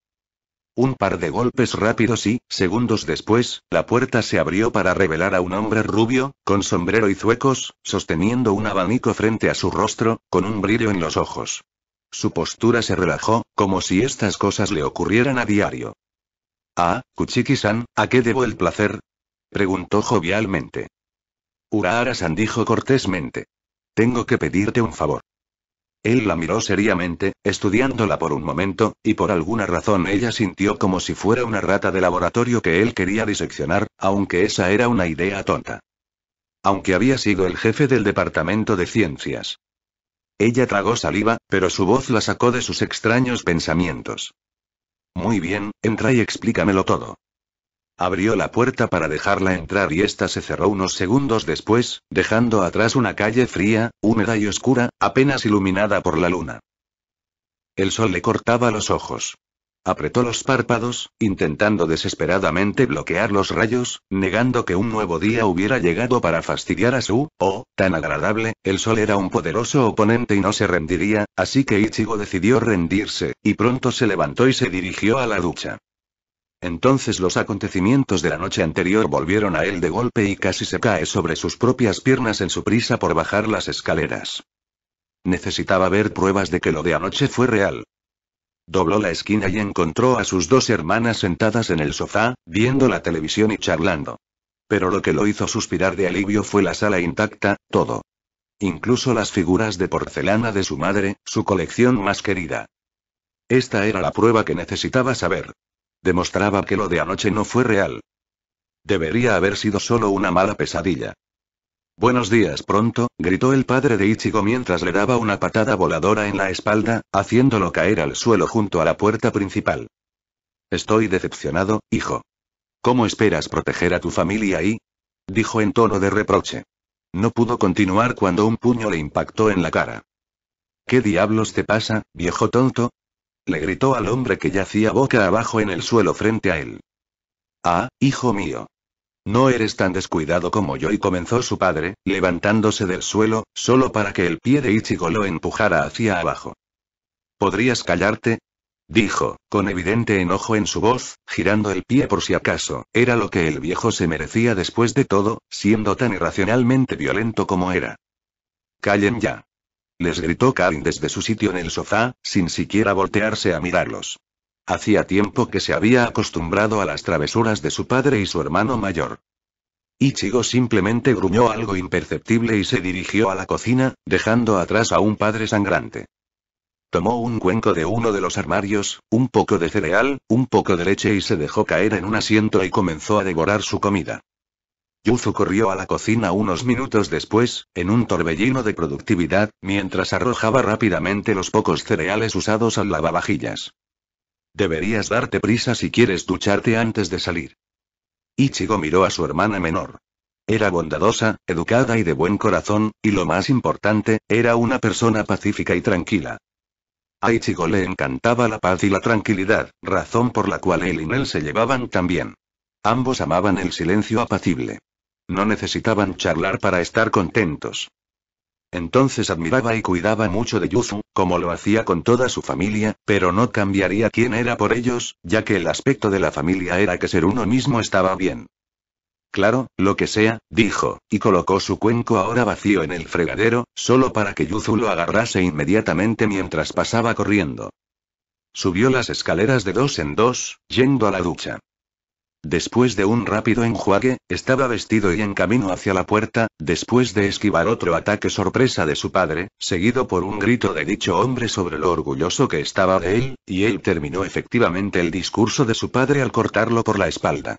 Un par de golpes rápidos y, segundos después, la puerta se abrió para revelar a un hombre rubio, con sombrero y zuecos, sosteniendo un abanico frente a su rostro, con un brillo en los ojos. Su postura se relajó, como si estas cosas le ocurrieran a diario. «Ah, Kuchiki-san, ¿a qué debo el placer?», preguntó jovialmente. Urahara-san dijo cortésmente. «Tengo que pedirte un favor». Él la miró seriamente, estudiándola por un momento, y por alguna razón ella sintió como si fuera una rata de laboratorio que él quería diseccionar, aunque esa era una idea tonta. Aunque había sido el jefe del departamento de ciencias. Ella tragó saliva, pero su voz la sacó de sus extraños pensamientos. «Muy bien, entra y explícamelo todo». Abrió la puerta para dejarla entrar y ésta se cerró unos segundos después, dejando atrás una calle fría, húmeda y oscura, apenas iluminada por la luna. El sol le cortaba los ojos. Apretó los párpados, intentando desesperadamente bloquear los rayos, negando que un nuevo día hubiera llegado para fastidiar a su, tan agradable. El sol era un poderoso oponente y no se rendiría, así que Ichigo decidió rendirse, y pronto se levantó y se dirigió a la ducha. Entonces los acontecimientos de la noche anterior volvieron a él de golpe y casi se cae sobre sus propias piernas en su prisa por bajar las escaleras. Necesitaba ver pruebas de que lo de anoche fue real. Dobló la esquina y encontró a sus dos hermanas sentadas en el sofá, viendo la televisión y charlando. Pero lo que lo hizo suspirar de alivio fue la sala intacta, todo. Incluso las figuras de porcelana de su madre, su colección más querida. Esta era la prueba que necesitaba saber. Demostraba que lo de anoche no fue real. Debería haber sido solo una mala pesadilla. «Buenos días pronto», gritó el padre de Ichigo mientras le daba una patada voladora en la espalda, haciéndolo caer al suelo junto a la puerta principal. «Estoy decepcionado, hijo. ¿Cómo esperas proteger a tu familia ahí?», dijo en tono de reproche. No pudo continuar cuando un puño le impactó en la cara. «¿Qué diablos te pasa, viejo tonto?», le gritó al hombre que yacía boca abajo en el suelo frente a él. «Ah, hijo mío. No eres tan descuidado como yo», y comenzó su padre, levantándose del suelo, solo para que el pie de Ichigo lo empujara hacia abajo. «¿Podrías callarte?», dijo, con evidente enojo en su voz, girando el pie por si acaso. Era lo que el viejo se merecía después de todo, siendo tan irracionalmente violento como era. «Callen ya», les gritó Karin desde su sitio en el sofá, sin siquiera voltearse a mirarlos. Hacía tiempo que se había acostumbrado a las travesuras de su padre y su hermano mayor. Ichigo simplemente gruñó algo imperceptible y se dirigió a la cocina, dejando atrás a un padre sangrante. Tomó un cuenco de uno de los armarios, un poco de cereal, un poco de leche y se dejó caer en un asiento y comenzó a devorar su comida. Yuzu corrió a la cocina unos minutos después, en un torbellino de productividad, mientras arrojaba rápidamente los pocos cereales usados al lavavajillas. «Deberías darte prisa si quieres ducharte antes de salir». Ichigo miró a su hermana menor. Era bondadosa, educada y de buen corazón, y lo más importante, era una persona pacífica y tranquila. A Ichigo le encantaba la paz y la tranquilidad, razón por la cual él y Nel se llevaban tan bien. Ambos amaban el silencio apacible. No necesitaban charlar para estar contentos. Entonces admiraba y cuidaba mucho de Yuzu, como lo hacía con toda su familia, pero no cambiaría quién era por ellos, ya que el aspecto de la familia era que ser uno mismo estaba bien. «Claro, lo que sea», dijo, y colocó su cuenco ahora vacío en el fregadero, solo para que Yuzu lo agarrase inmediatamente mientras pasaba corriendo. Subió las escaleras de dos en dos, yendo a la ducha. Después de un rápido enjuague, estaba vestido y en camino hacia la puerta, después de esquivar otro ataque sorpresa de su padre, seguido por un grito de dicho hombre sobre lo orgulloso que estaba de él, y él terminó efectivamente el discurso de su padre al cortarlo por la espalda.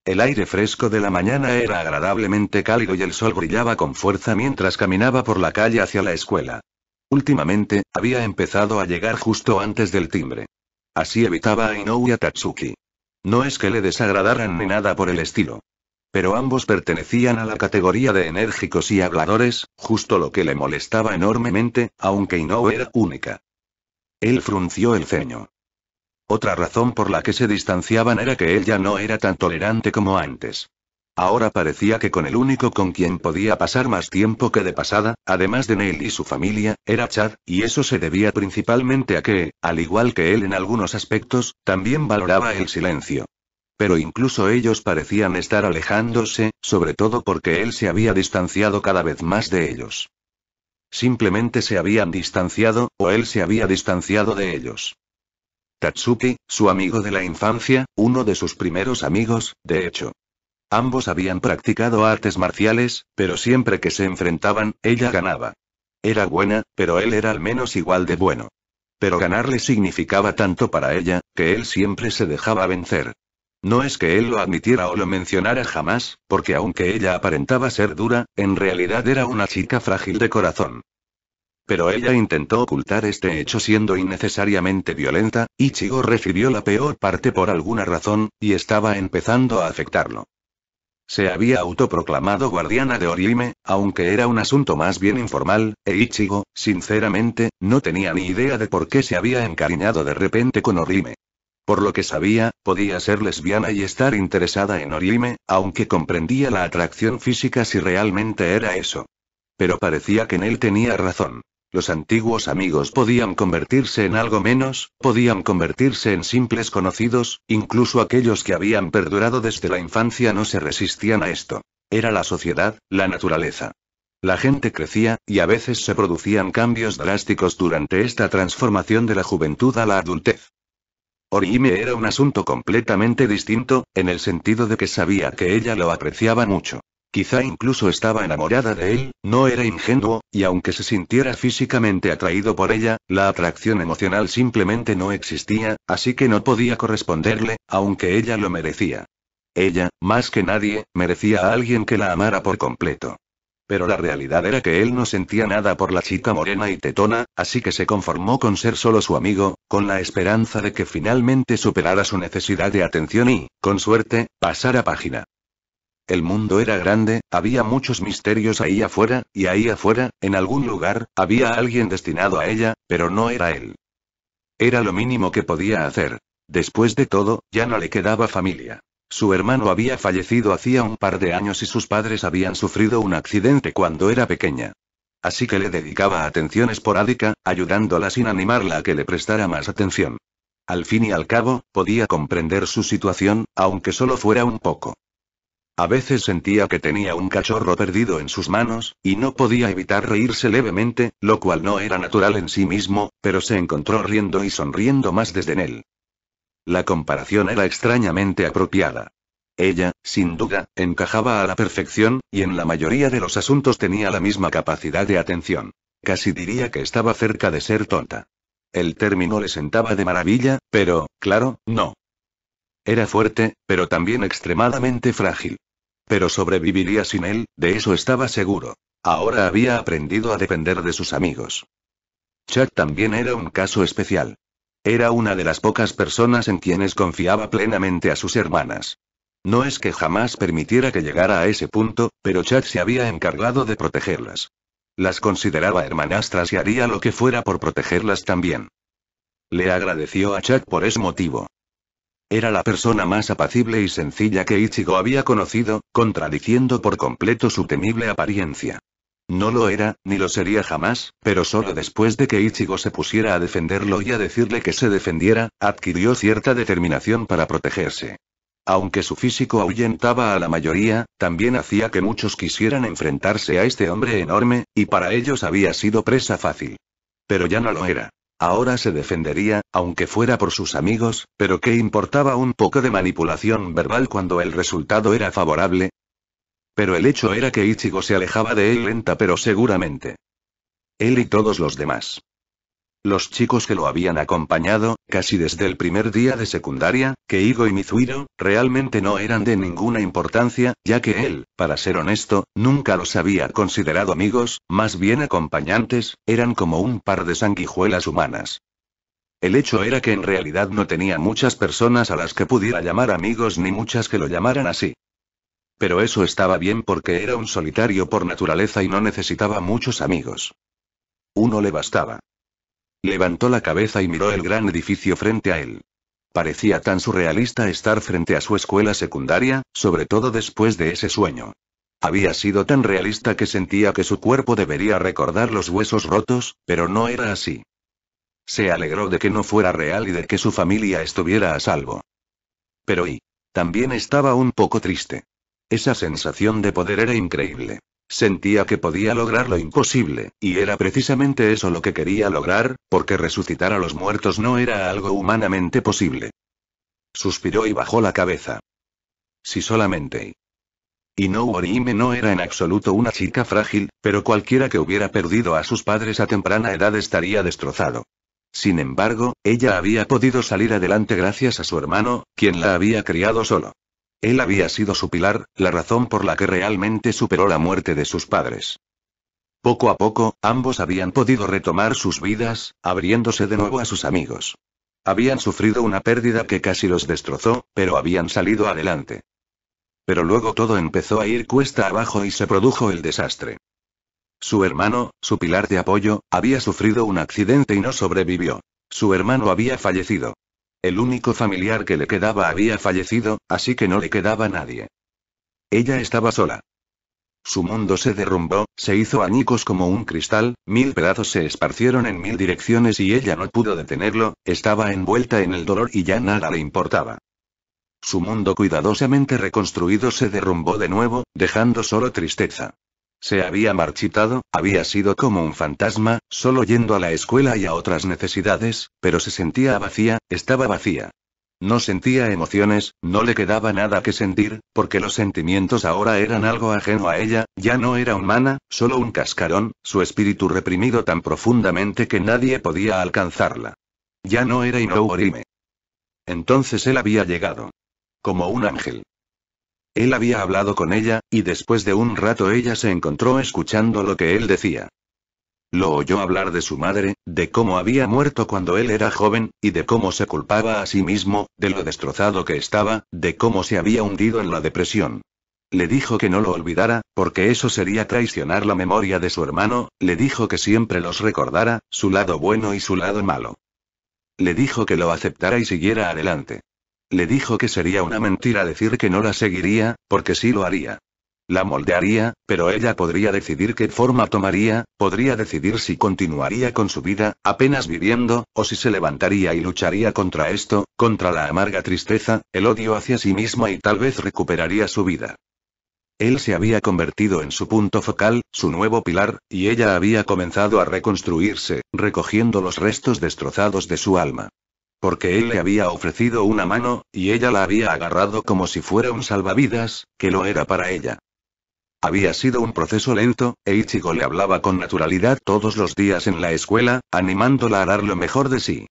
El aire fresco de la mañana era agradablemente cálido y el sol brillaba con fuerza mientras caminaba por la calle hacia la escuela. Últimamente, había empezado a llegar justo antes del timbre. Así evitaba a Inoue y a Tatsuki. No es que le desagradaran ni nada por el estilo. Pero ambos pertenecían a la categoría de enérgicos y habladores, justo lo que le molestaba enormemente, aunque Inoue era única. Él frunció el ceño. Otra razón por la que se distanciaban era que él ya no era tan tolerante como antes. Ahora parecía que con el único con quien podía pasar más tiempo que de pasada, además de Neil y su familia, era Chad, y eso se debía principalmente a que, al igual que él en algunos aspectos, también valoraba el silencio. Pero incluso ellos parecían estar alejándose, sobre todo porque él se había distanciado cada vez más de ellos. Simplemente se habían distanciado, o él se había distanciado de ellos. Tatsuki, su amigo de la infancia, uno de sus primeros amigos, de hecho. Ambos habían practicado artes marciales, pero siempre que se enfrentaban, ella ganaba. Era buena, pero él era al menos igual de bueno. Pero ganarle significaba tanto para ella, que él siempre se dejaba vencer. No es que él lo admitiera o lo mencionara jamás, porque aunque ella aparentaba ser dura, en realidad era una chica frágil de corazón. Pero ella intentó ocultar este hecho siendo innecesariamente violenta, Ichigo recibió la peor parte por alguna razón, y estaba empezando a afectarlo. Se había autoproclamado guardiana de Orihime, aunque era un asunto más bien informal, e Ichigo, sinceramente, no tenía ni idea de por qué se había encariñado de repente con Orihime. Por lo que sabía, podía ser lesbiana y estar interesada en Orihime, aunque comprendía la atracción física si realmente era eso. Pero parecía que Neil tenía razón. Los antiguos amigos podían convertirse en algo menos, podían convertirse en simples conocidos, incluso aquellos que habían perdurado desde la infancia no se resistían a esto. Era la sociedad, la naturaleza. La gente crecía, y a veces se producían cambios drásticos durante esta transformación de la juventud a la adultez. Orihime era un asunto completamente distinto, en el sentido de que sabía que ella lo apreciaba mucho. Quizá incluso estaba enamorada de él, no era ingenuo, y aunque se sintiera físicamente atraído por ella, la atracción emocional simplemente no existía, así que no podía corresponderle, aunque ella lo merecía. Ella, más que nadie, merecía a alguien que la amara por completo. Pero la realidad era que él no sentía nada por la chica morena y tetona, así que se conformó con ser solo su amigo, con la esperanza de que finalmente superara su necesidad de atención y, con suerte, pasara página. El mundo era grande, había muchos misterios ahí afuera, y ahí afuera, en algún lugar, había alguien destinado a ella, pero no era él. Era lo mínimo que podía hacer. Después de todo, ya no le quedaba familia. Su hermano había fallecido hacía un par de años y sus padres habían sufrido un accidente cuando era pequeña. Así que le dedicaba atención esporádica, ayudándola sin animarla a que le prestara más atención. Al fin y al cabo, podía comprender su situación, aunque solo fuera un poco. A veces sentía que tenía un cachorro perdido en sus manos, y no podía evitar reírse levemente, lo cual no era natural en sí mismo, pero se encontró riendo y sonriendo más desde él. La comparación era extrañamente apropiada. Ella, sin duda, encajaba a la perfección, y en la mayoría de los asuntos tenía la misma capacidad de atención. Casi diría que estaba cerca de ser tonta. El término le sentaba de maravilla, pero, claro, no. Era fuerte, pero también extremadamente frágil. Pero sobreviviría sin él, de eso estaba seguro. Ahora había aprendido a depender de sus amigos. Chad también era un caso especial. Era una de las pocas personas en quienes confiaba plenamente a sus hermanas. No es que jamás permitiera que llegara a ese punto, pero Chad se había encargado de protegerlas. Las consideraba hermanastras y haría lo que fuera por protegerlas también. Le agradeció a Chad por ese motivo. Era la persona más apacible y sencilla que Ichigo había conocido, contradiciendo por completo su temible apariencia. No lo era, ni lo sería jamás, pero solo después de que Ichigo se pusiera a defenderlo y a decirle que se defendiera, adquirió cierta determinación para protegerse. Aunque su físico ahuyentaba a la mayoría, también hacía que muchos quisieran enfrentarse a este hombre enorme, y para ellos había sido presa fácil. Pero ya no lo era. Ahora se defendería, aunque fuera por sus amigos, pero ¿qué importaba un poco de manipulación verbal cuando el resultado era favorable? Pero el hecho era que Ichigo se alejaba de él lenta pero seguramente. Él y todos los demás. Los chicos que lo habían acompañado, casi desde el primer día de secundaria, Keigo y Mizuhiro, realmente no eran de ninguna importancia, ya que él, para ser honesto, nunca los había considerado amigos, más bien acompañantes, eran como un par de sanguijuelas humanas. El hecho era que en realidad no tenía muchas personas a las que pudiera llamar amigos ni muchas que lo llamaran así. Pero eso estaba bien porque era un solitario por naturaleza y no necesitaba muchos amigos. Uno le bastaba. Levantó la cabeza y miró el gran edificio frente a él. Parecía tan surrealista estar frente a su escuela secundaria, sobre todo después de ese sueño. Había sido tan realista que sentía que su cuerpo debería recordar los huesos rotos, pero no era así. Se alegró de que no fuera real y de que su familia estuviera a salvo. Pero también estaba un poco triste. Esa sensación de poder era increíble. Sentía que podía lograr lo imposible, y era precisamente eso lo que quería lograr, porque resucitar a los muertos no era algo humanamente posible. Suspiró y bajó la cabeza. Si solamente Inoue Orihime no era en absoluto una chica frágil, pero cualquiera que hubiera perdido a sus padres a temprana edad estaría destrozado. Sin embargo, ella había podido salir adelante gracias a su hermano, quien la había criado solo. Él había sido su pilar, la razón por la que realmente superó la muerte de sus padres. Poco a poco, ambos habían podido retomar sus vidas, abriéndose de nuevo a sus amigos. Habían sufrido una pérdida que casi los destrozó, pero habían salido adelante. Pero luego todo empezó a ir cuesta abajo y se produjo el desastre. Su hermano, su pilar de apoyo, había sufrido un accidente y no sobrevivió. Su hermano había fallecido. El único familiar que le quedaba había fallecido, así que no le quedaba nadie. Ella estaba sola. Su mundo se derrumbó, se hizo añicos como un cristal, 1000 pedazos se esparcieron en 1000 direcciones y ella no pudo detenerlo, estaba envuelta en el dolor y ya nada le importaba. Su mundo cuidadosamente reconstruido se derrumbó de nuevo, dejando solo tristeza. Se había marchitado, había sido como un fantasma, solo yendo a la escuela y a otras necesidades, pero se sentía vacía, estaba vacía. No sentía emociones, no le quedaba nada que sentir, porque los sentimientos ahora eran algo ajeno a ella, ya no era humana, solo un cascarón, su espíritu reprimido tan profundamente que nadie podía alcanzarla. Ya no era Inoue Orihime. Entonces él había llegado. Como un ángel. Él había hablado con ella, y después de un rato ella se encontró escuchando lo que él decía. Lo oyó hablar de su madre, de cómo había muerto cuando él era joven, y de cómo se culpaba a sí mismo, de lo destrozado que estaba, de cómo se había hundido en la depresión. Le dijo que no lo olvidara, porque eso sería traicionar la memoria de su hermano, le dijo que siempre los recordara, su lado bueno y su lado malo. Le dijo que lo aceptara y siguiera adelante. Le dijo que sería una mentira decir que no la seguiría, porque sí lo haría. La moldearía, pero ella podría decidir qué forma tomaría, podría decidir si continuaría con su vida, apenas viviendo, o si se levantaría y lucharía contra esto, contra la amarga tristeza, el odio hacia sí misma y tal vez recuperaría su vida. Él se había convertido en su punto focal, su nuevo pilar, y ella había comenzado a reconstruirse, recogiendo los restos destrozados de su alma. Porque él le había ofrecido una mano, y ella la había agarrado como si fuera un salvavidas, que lo era para ella. Había sido un proceso lento, e Ichigo le hablaba con naturalidad todos los días en la escuela, animándola a dar lo mejor de sí.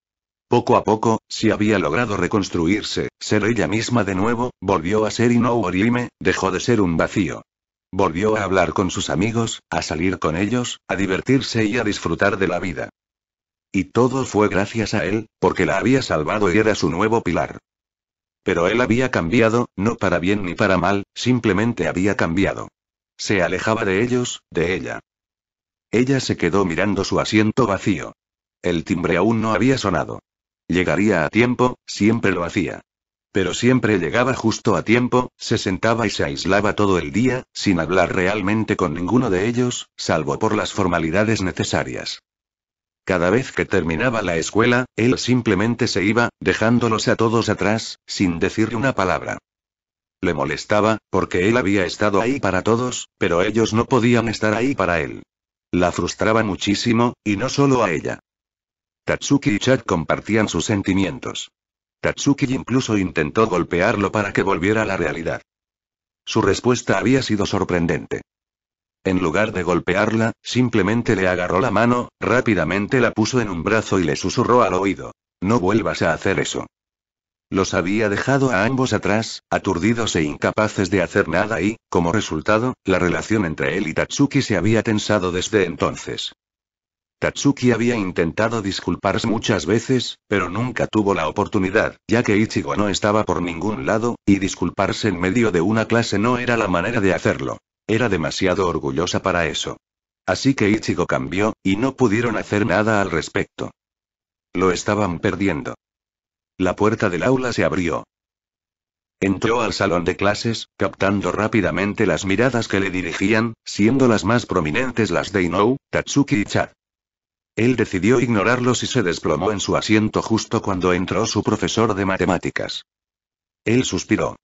Poco a poco, si había logrado reconstruirse, ser ella misma de nuevo, volvió a ser Inoue Orihime, dejó de ser un vacío. Volvió a hablar con sus amigos, a salir con ellos, a divertirse y a disfrutar de la vida. Y todo fue gracias a él, porque la había salvado y era su nuevo pilar. Pero él había cambiado, no para bien ni para mal, simplemente había cambiado. Se alejaba de ellos, de ella. Ella se quedó mirando su asiento vacío. El timbre aún no había sonado. Llegaría a tiempo, siempre lo hacía. Pero siempre llegaba justo a tiempo, se sentaba y se aislaba todo el día, sin hablar realmente con ninguno de ellos, salvo por las formalidades necesarias. Cada vez que terminaba la escuela, él simplemente se iba, dejándolos a todos atrás, sin decirle una palabra. Le molestaba, porque él había estado ahí para todos, pero ellos no podían estar ahí para él. La frustraba muchísimo, y no solo a ella. Tatsuki y Chad compartían sus sentimientos. Tatsuki incluso intentó golpearlo para que volviera a la realidad. Su respuesta había sido sorprendente. En lugar de golpearla, simplemente le agarró la mano, rápidamente la puso en un brazo y le susurró al oído. No vuelvas a hacer eso. Los había dejado a ambos atrás, aturdidos e incapaces de hacer nada y, como resultado, la relación entre él y Tatsuki se había tensado desde entonces. Tatsuki había intentado disculparse muchas veces, pero nunca tuvo la oportunidad, ya que Ichigo no estaba por ningún lado, y disculparse en medio de una clase no era la manera de hacerlo. Era demasiado orgullosa para eso. Así que Ichigo cambió, y no pudieron hacer nada al respecto. Lo estaban perdiendo. La puerta del aula se abrió. Entró al salón de clases, captando rápidamente las miradas que le dirigían, siendo las más prominentes las de Inou, Tatsuki y Chad. Él decidió ignorarlos y se desplomó en su asiento justo cuando entró su profesor de matemáticas. Él suspiró.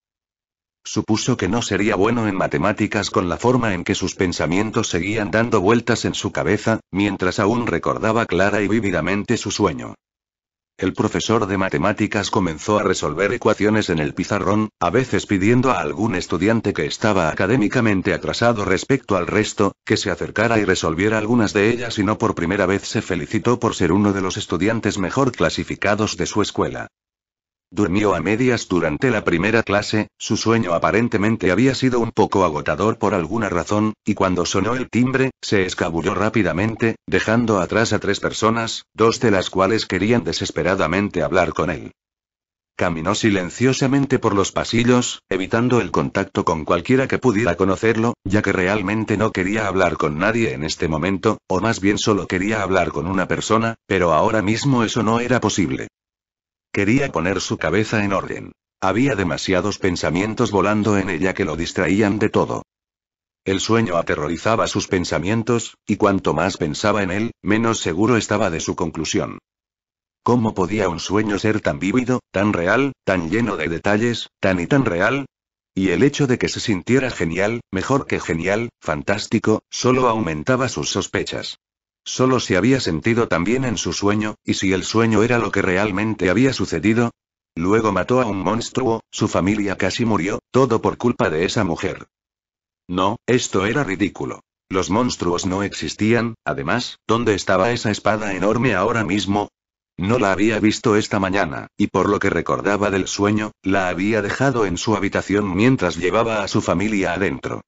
Supuso que no sería bueno en matemáticas con la forma en que sus pensamientos seguían dando vueltas en su cabeza, mientras aún recordaba clara y vívidamente su sueño. El profesor de matemáticas comenzó a resolver ecuaciones en el pizarrón, a veces pidiendo a algún estudiante que estaba académicamente atrasado respecto al resto, que se acercara y resolviera algunas de ellas, y no por primera vez se felicitó por ser uno de los estudiantes mejor clasificados de su escuela. Durmió a medias durante la primera clase, su sueño aparentemente había sido un poco agotador por alguna razón, y cuando sonó el timbre, se escabulló rápidamente, dejando atrás a 3 personas, 2 de las cuales querían desesperadamente hablar con él. Caminó silenciosamente por los pasillos, evitando el contacto con cualquiera que pudiera conocerlo, ya que realmente no quería hablar con nadie en este momento, o más bien solo quería hablar con una persona, pero ahora mismo eso no era posible. Quería poner su cabeza en orden. Había demasiados pensamientos volando en ella que lo distraían de todo. El sueño aterrorizaba sus pensamientos, y cuanto más pensaba en él, menos seguro estaba de su conclusión. ¿Cómo podía un sueño ser tan vívido, tan real, tan lleno de detalles, tan y tan real? Y el hecho de que se sintiera genial, mejor que genial, fantástico, solo aumentaba sus sospechas. Solo se había sentido tan bien en su sueño, y si el sueño era lo que realmente había sucedido. Luego mató a un monstruo, su familia casi murió, todo por culpa de esa mujer. No, esto era ridículo. Los monstruos no existían, además, ¿dónde estaba esa espada enorme ahora mismo? No la había visto esta mañana, y por lo que recordaba del sueño, la había dejado en su habitación mientras llevaba a su familia adentro.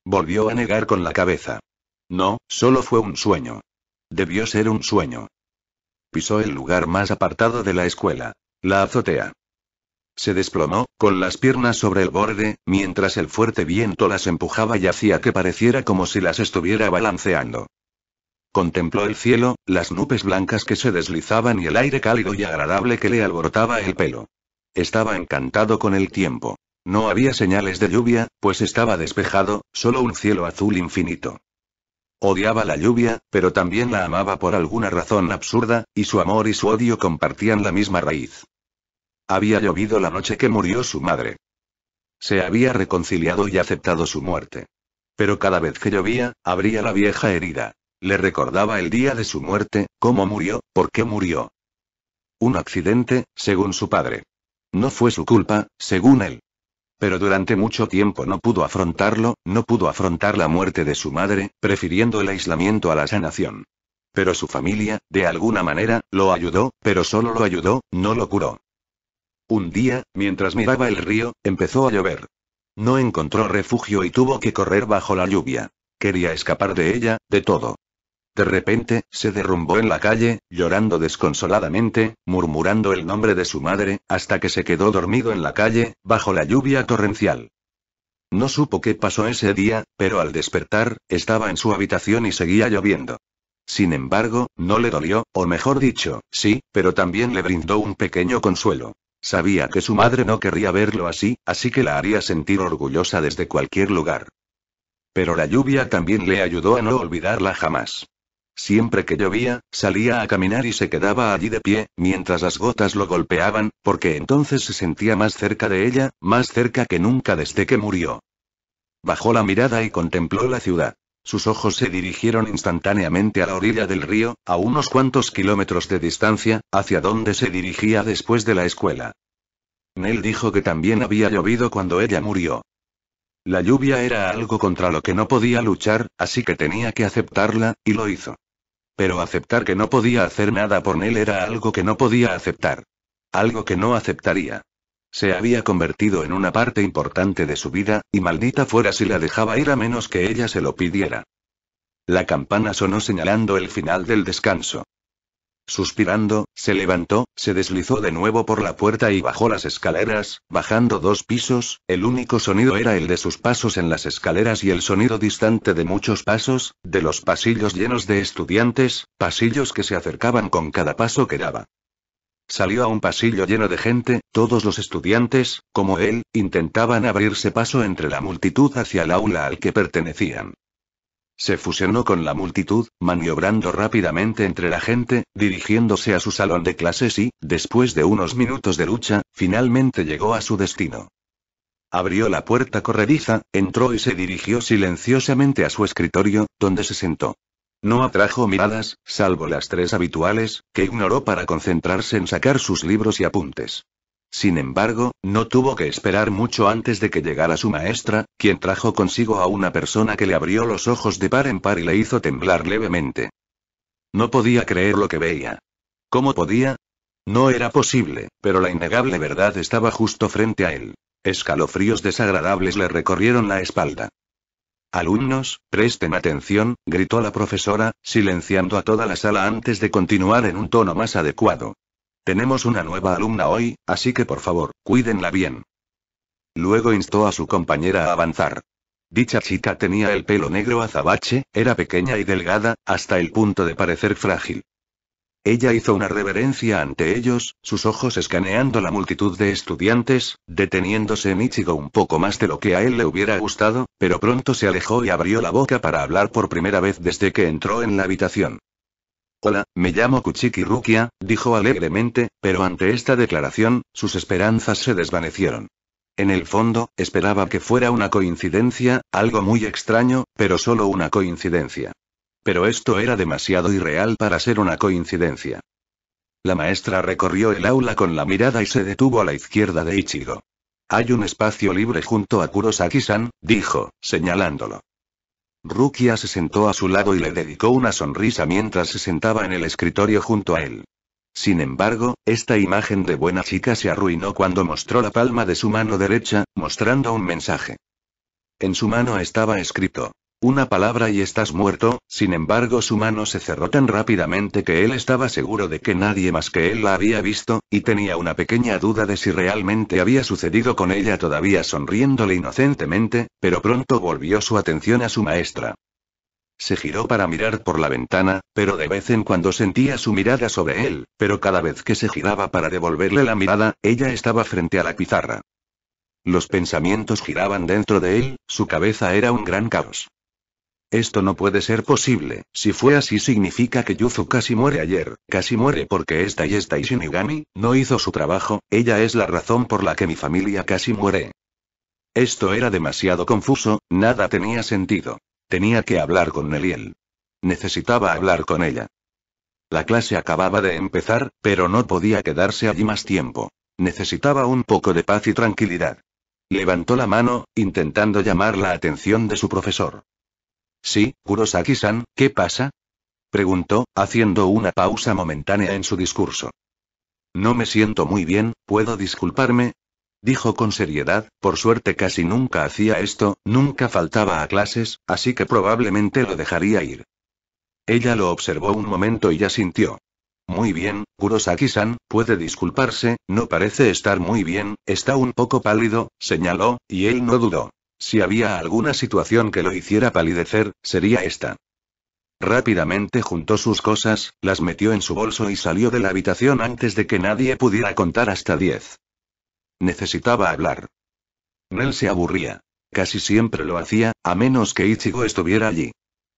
Volvió a negar con la cabeza. No, solo fue un sueño. Debió ser un sueño. Pisó el lugar más apartado de la escuela. La azotea. Se desplomó, con las piernas sobre el borde, mientras el fuerte viento las empujaba y hacía que pareciera como si las estuviera balanceando. Contempló el cielo, las nubes blancas que se deslizaban y el aire cálido y agradable que le alborotaba el pelo. Estaba encantado con el tiempo. No había señales de lluvia, pues estaba despejado, solo un cielo azul infinito. Odiaba la lluvia, pero también la amaba por alguna razón absurda, y su amor y su odio compartían la misma raíz. Había llovido la noche que murió su madre. Se había reconciliado y aceptado su muerte. Pero cada vez que llovía, abría la vieja herida. Le recordaba el día de su muerte, cómo murió, por qué murió. Un accidente, según su padre. No fue su culpa, según él. Pero durante mucho tiempo no pudo afrontarlo, no pudo afrontar la muerte de su madre, prefiriendo el aislamiento a la sanación. Pero su familia, de alguna manera, lo ayudó, pero solo lo ayudó, no lo curó. Un día, mientras miraba el río, empezó a llover. No encontró refugio y tuvo que correr bajo la lluvia. Quería escapar de ella, de todo. De repente, se derrumbó en la calle, llorando desconsoladamente, murmurando el nombre de su madre, hasta que se quedó dormido en la calle, bajo la lluvia torrencial. No supo qué pasó ese día, pero al despertar, estaba en su habitación y seguía lloviendo. Sin embargo, no le dolió, o mejor dicho, sí, pero también le brindó un pequeño consuelo. Sabía que su madre no querría verlo así, así que la haría sentir orgullosa desde cualquier lugar. Pero la lluvia también le ayudó a no olvidarla jamás. Siempre que llovía, salía a caminar y se quedaba allí de pie, mientras las gotas lo golpeaban, porque entonces se sentía más cerca de ella, más cerca que nunca desde que murió. Bajó la mirada y contempló la ciudad. Sus ojos se dirigieron instantáneamente a la orilla del río, a unos cuantos kilómetros de distancia, hacia donde se dirigía después de la escuela. Nell dijo que también había llovido cuando ella murió. La lluvia era algo contra lo que no podía luchar, así que tenía que aceptarla, y lo hizo. Pero aceptar que no podía hacer nada por Nell era algo que no podía aceptar. Algo que no aceptaría. Se había convertido en una parte importante de su vida, y maldita fuera si la dejaba ir a menos que ella se lo pidiera. La campana sonó señalando el final del descanso. Suspirando, se levantó, se deslizó de nuevo por la puerta y bajó las escaleras, bajando 2 pisos, el único sonido era el de sus pasos en las escaleras y el sonido distante de muchos pasos, de los pasillos llenos de estudiantes, pasillos que se acercaban con cada paso que daba. Salió a un pasillo lleno de gente, todos los estudiantes, como él, intentaban abrirse paso entre la multitud hacia el aula al que pertenecían. Se fusionó con la multitud, maniobrando rápidamente entre la gente, dirigiéndose a su salón de clases y, después de unos minutos de lucha, finalmente llegó a su destino. Abrió la puerta corrediza, entró y se dirigió silenciosamente a su escritorio, donde se sentó. No atrajo miradas, salvo las 3 habituales, que ignoró para concentrarse en sacar sus libros y apuntes. Sin embargo, no tuvo que esperar mucho antes de que llegara su maestra, quien trajo consigo a una persona que le abrió los ojos de par en par y le hizo temblar levemente. No podía creer lo que veía. ¿Cómo podía? No era posible, pero la innegable verdad estaba justo frente a él. Escalofríos desagradables le recorrieron la espalda. «Alumnos, presten atención», gritó la profesora, silenciando a toda la sala antes de continuar en un tono más adecuado. «Tenemos una nueva alumna hoy, así que por favor, cuídenla bien». Luego instó a su compañera a avanzar. Dicha chica tenía el pelo negro azabache, era pequeña y delgada, hasta el punto de parecer frágil. Ella hizo una reverencia ante ellos, sus ojos escaneando la multitud de estudiantes, deteniéndose en Ichigo un poco más de lo que a él le hubiera gustado, pero pronto se alejó y abrió la boca para hablar por primera vez desde que entró en la habitación. «Hola, me llamo Kuchiki Rukia», dijo alegremente, pero ante esta declaración, sus esperanzas se desvanecieron. En el fondo, esperaba que fuera una coincidencia, algo muy extraño, pero solo una coincidencia. Pero esto era demasiado irreal para ser una coincidencia. La maestra recorrió el aula con la mirada y se detuvo a la izquierda de Ichigo. «Hay un espacio libre junto a Kurosaki-san», dijo, señalándolo. Rukia se sentó a su lado y le dedicó una sonrisa mientras se sentaba en el escritorio junto a él. Sin embargo, esta imagen de buena chica se arruinó cuando mostró la palma de su mano derecha, mostrando un mensaje. En su mano estaba escrito: «Una palabra y estás muerto». Sin embargo, su mano se cerró tan rápidamente que él estaba seguro de que nadie más que él la había visto, y tenía una pequeña duda de si realmente había sucedido con ella, todavía sonriéndole inocentemente, pero pronto volvió su atención a su maestra. Se giró para mirar por la ventana, pero de vez en cuando sentía su mirada sobre él, pero cada vez que se giraba para devolverle la mirada, ella estaba frente a la pizarra. Los pensamientos giraban dentro de él, su cabeza era un gran caos. Esto no puede ser posible. Si fue así significa que Yuzu casi muere ayer, casi muere porque esta Shinigami no hizo su trabajo, ella es la razón por la que mi familia casi muere. Esto era demasiado confuso, nada tenía sentido. Tenía que hablar con Neliel. Necesitaba hablar con ella. La clase acababa de empezar, pero no podía quedarse allí más tiempo. Necesitaba un poco de paz y tranquilidad. Levantó la mano, intentando llamar la atención de su profesor. «Sí, Kurosaki-san, ¿qué pasa?», preguntó, haciendo una pausa momentánea en su discurso. «No me siento muy bien, ¿puedo disculparme?», dijo con seriedad. Por suerte casi nunca hacía esto, nunca faltaba a clases, así que probablemente lo dejaría ir. Ella lo observó un momento y asintió. «Muy bien, Kurosaki-san, puede disculparse, no parece estar muy bien, está un poco pálido», señaló, y él no dudó. Si había alguna situación que lo hiciera palidecer, sería esta. Rápidamente juntó sus cosas, las metió en su bolso y salió de la habitación antes de que nadie pudiera contar hasta 10. Necesitaba hablar. Nel se aburría. Casi siempre lo hacía, a menos que Ichigo estuviera allí.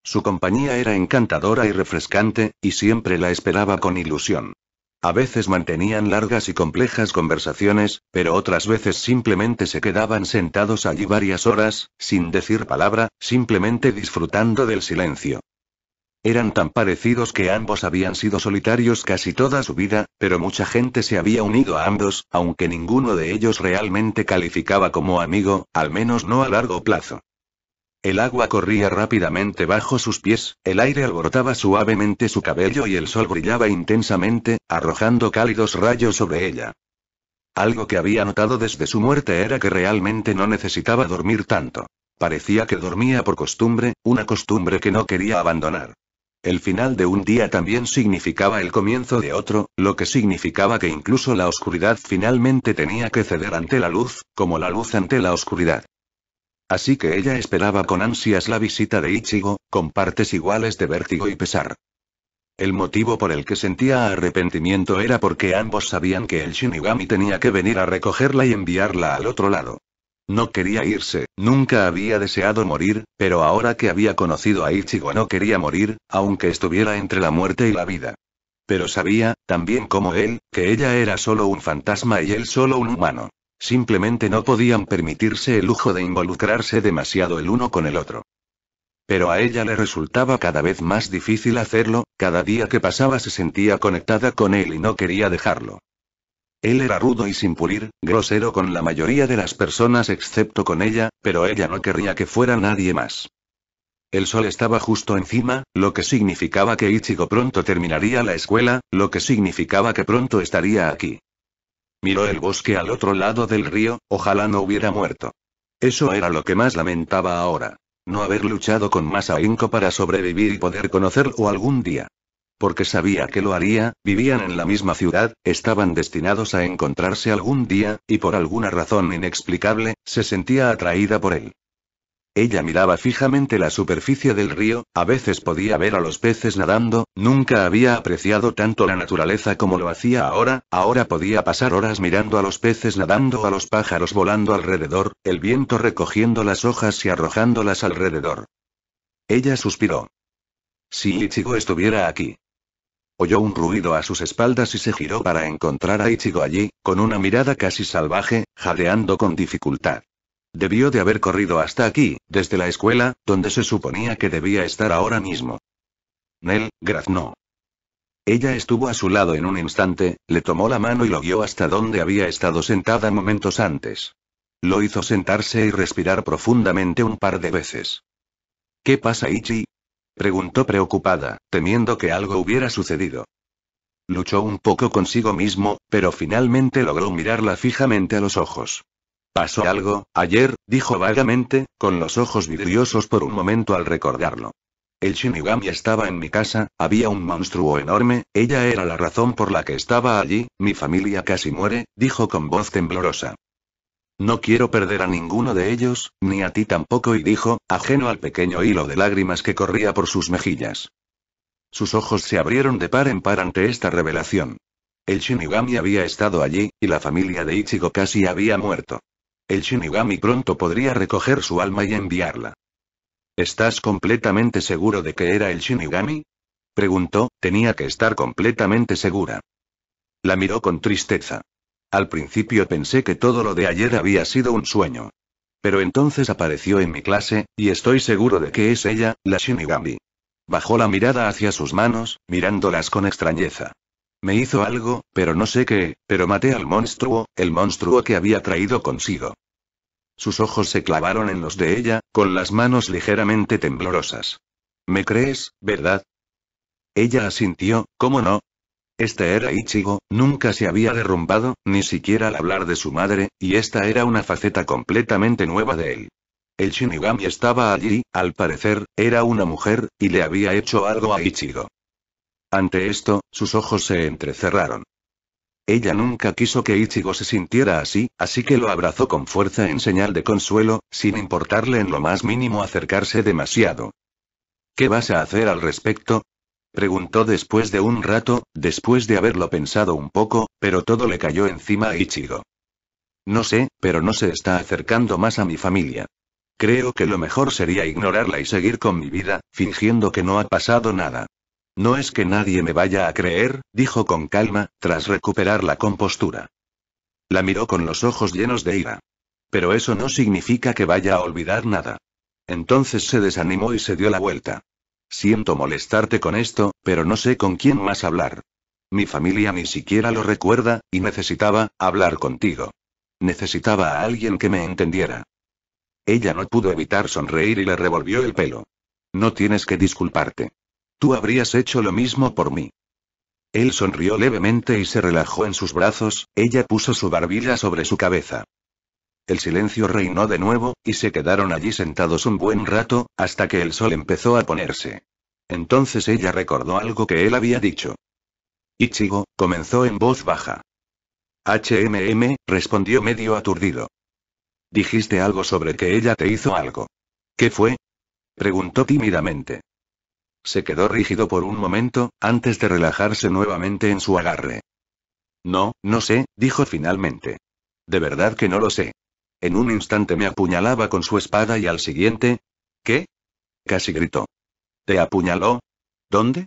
Su compañía era encantadora y refrescante, y siempre la esperaba con ilusión. A veces mantenían largas y complejas conversaciones, pero otras veces simplemente se quedaban sentados allí varias horas, sin decir palabra, simplemente disfrutando del silencio. Eran tan parecidos que ambos habían sido solitarios casi toda su vida, pero mucha gente se había unido a ambos, aunque ninguno de ellos realmente calificaba como amigo, al menos no a largo plazo. El agua corría rápidamente bajo sus pies, el aire alborotaba suavemente su cabello y el sol brillaba intensamente, arrojando cálidos rayos sobre ella. Algo que había notado desde su muerte era que realmente no necesitaba dormir tanto. Parecía que dormía por costumbre, una costumbre que no quería abandonar. El final de un día también significaba el comienzo de otro, lo que significaba que incluso la oscuridad finalmente tenía que ceder ante la luz, como la luz ante la oscuridad. Así que ella esperaba con ansias la visita de Ichigo, con partes iguales de vértigo y pesar. El motivo por el que sentía arrepentimiento era porque ambos sabían que el Shinigami tenía que venir a recogerla y enviarla al otro lado. No quería irse, nunca había deseado morir, pero ahora que había conocido a Ichigo no quería morir, aunque estuviera entre la muerte y la vida. Pero sabía, también como él, que ella era solo un fantasma y él solo un humano. Simplemente no podían permitirse el lujo de involucrarse demasiado el uno con el otro. Pero a ella le resultaba cada vez más difícil hacerlo, cada día que pasaba se sentía conectada con él y no quería dejarlo. Él era rudo y sin pulir, grosero con la mayoría de las personas excepto con ella, pero ella no querría que fuera nadie más. El sol estaba justo encima, lo que significaba que Ichigo pronto terminaría la escuela, lo que significaba que pronto estaría aquí. Miró el bosque al otro lado del río, ojalá no hubiera muerto. Eso era lo que más lamentaba ahora. No haber luchado con más ahínco para sobrevivir y poder conocerlo algún día. Porque sabía que lo haría, vivían en la misma ciudad, estaban destinados a encontrarse algún día, y por alguna razón inexplicable, se sentía atraída por él. Ella miraba fijamente la superficie del río, a veces podía ver a los peces nadando, nunca había apreciado tanto la naturaleza como lo hacía ahora podía pasar horas mirando a los peces nadando, a los pájaros volando alrededor, el viento recogiendo las hojas y arrojándolas alrededor. Ella suspiró. Si Ichigo estuviera aquí. Oyó un ruido a sus espaldas y se giró para encontrar a Ichigo allí, con una mirada casi salvaje, jadeando con dificultad. Debió de haber corrido hasta aquí, desde la escuela, donde se suponía que debía estar ahora mismo. Nel, graznó. Ella estuvo a su lado en un instante, le tomó la mano y lo guió hasta donde había estado sentada momentos antes. Lo hizo sentarse y respirar profundamente un par de veces. ¿Qué pasa, Ichi? Preguntó preocupada, temiendo que algo hubiera sucedido. Luchó un poco consigo mismo, pero finalmente logró mirarla fijamente a los ojos. ¿Pasó algo, ayer?, dijo vagamente, con los ojos vidriosos por un momento al recordarlo. El Shinigami estaba en mi casa, había un monstruo enorme, ella era la razón por la que estaba allí, mi familia casi muere, dijo con voz temblorosa. No quiero perder a ninguno de ellos, ni a ti tampoco, y dijo, ajeno al pequeño hilo de lágrimas que corría por sus mejillas. Sus ojos se abrieron de par en par ante esta revelación. El Shinigami había estado allí, y la familia de Ichigo casi había muerto. El Shinigami pronto podría recoger su alma y enviarla. ¿Estás completamente seguro de que era el Shinigami? Preguntó, tenía que estar completamente segura. La miró con tristeza. Al principio pensé que todo lo de ayer había sido un sueño. Pero entonces apareció en mi clase, y estoy seguro de que es ella, la Shinigami. Bajó la mirada hacia sus manos, mirándolas con extrañeza. Me hizo algo, pero no sé qué, pero maté al monstruo, el monstruo que había traído consigo. Sus ojos se clavaron en los de ella, con las manos ligeramente temblorosas. ¿Me crees, verdad? Ella asintió, ¿cómo no? Este era Ichigo, nunca se había derrumbado, ni siquiera al hablar de su madre, y esta era una faceta completamente nueva de él. El Shinigami estaba allí, al parecer, era una mujer, y le había hecho algo a Ichigo. Ante esto, sus ojos se entrecerraron. Ella nunca quiso que Ichigo se sintiera así, así que lo abrazó con fuerza en señal de consuelo, sin importarle en lo más mínimo acercarse demasiado. ¿Qué vas a hacer al respecto? Preguntó después de un rato, después de haberlo pensado un poco, pero todo le cayó encima a Ichigo. No sé, pero no se está acercando más a mi familia. Creo que lo mejor sería ignorarla y seguir con mi vida, fingiendo que no ha pasado nada. No es que nadie me vaya a creer, dijo con calma, tras recuperar la compostura. La miró con los ojos llenos de ira. Pero eso no significa que vaya a olvidar nada. Entonces se desanimó y se dio la vuelta. Siento molestarte con esto, pero no sé con quién más hablar. Mi familia ni siquiera lo recuerda, y necesitaba hablar contigo. Necesitaba a alguien que me entendiera. Ella no pudo evitar sonreír y le revolvió el pelo. No tienes que disculparte. Tú habrías hecho lo mismo por mí. Él sonrió levemente y se relajó en sus brazos, ella puso su barbilla sobre su cabeza. El silencio reinó de nuevo, y se quedaron allí sentados un buen rato, hasta que el sol empezó a ponerse. Entonces ella recordó algo que él había dicho. Ichigo, comenzó en voz baja. Respondió medio aturdido. Dijiste algo sobre que ella te hizo algo. ¿Qué fue? Preguntó tímidamente. se quedó rígido por un momento, antes de relajarse nuevamente en su agarre. No, no sé, dijo finalmente. De verdad que no lo sé. En un instante me apuñalaba con su espada y al siguiente... ¿Qué? Casi gritó. ¿Te apuñaló? ¿Dónde?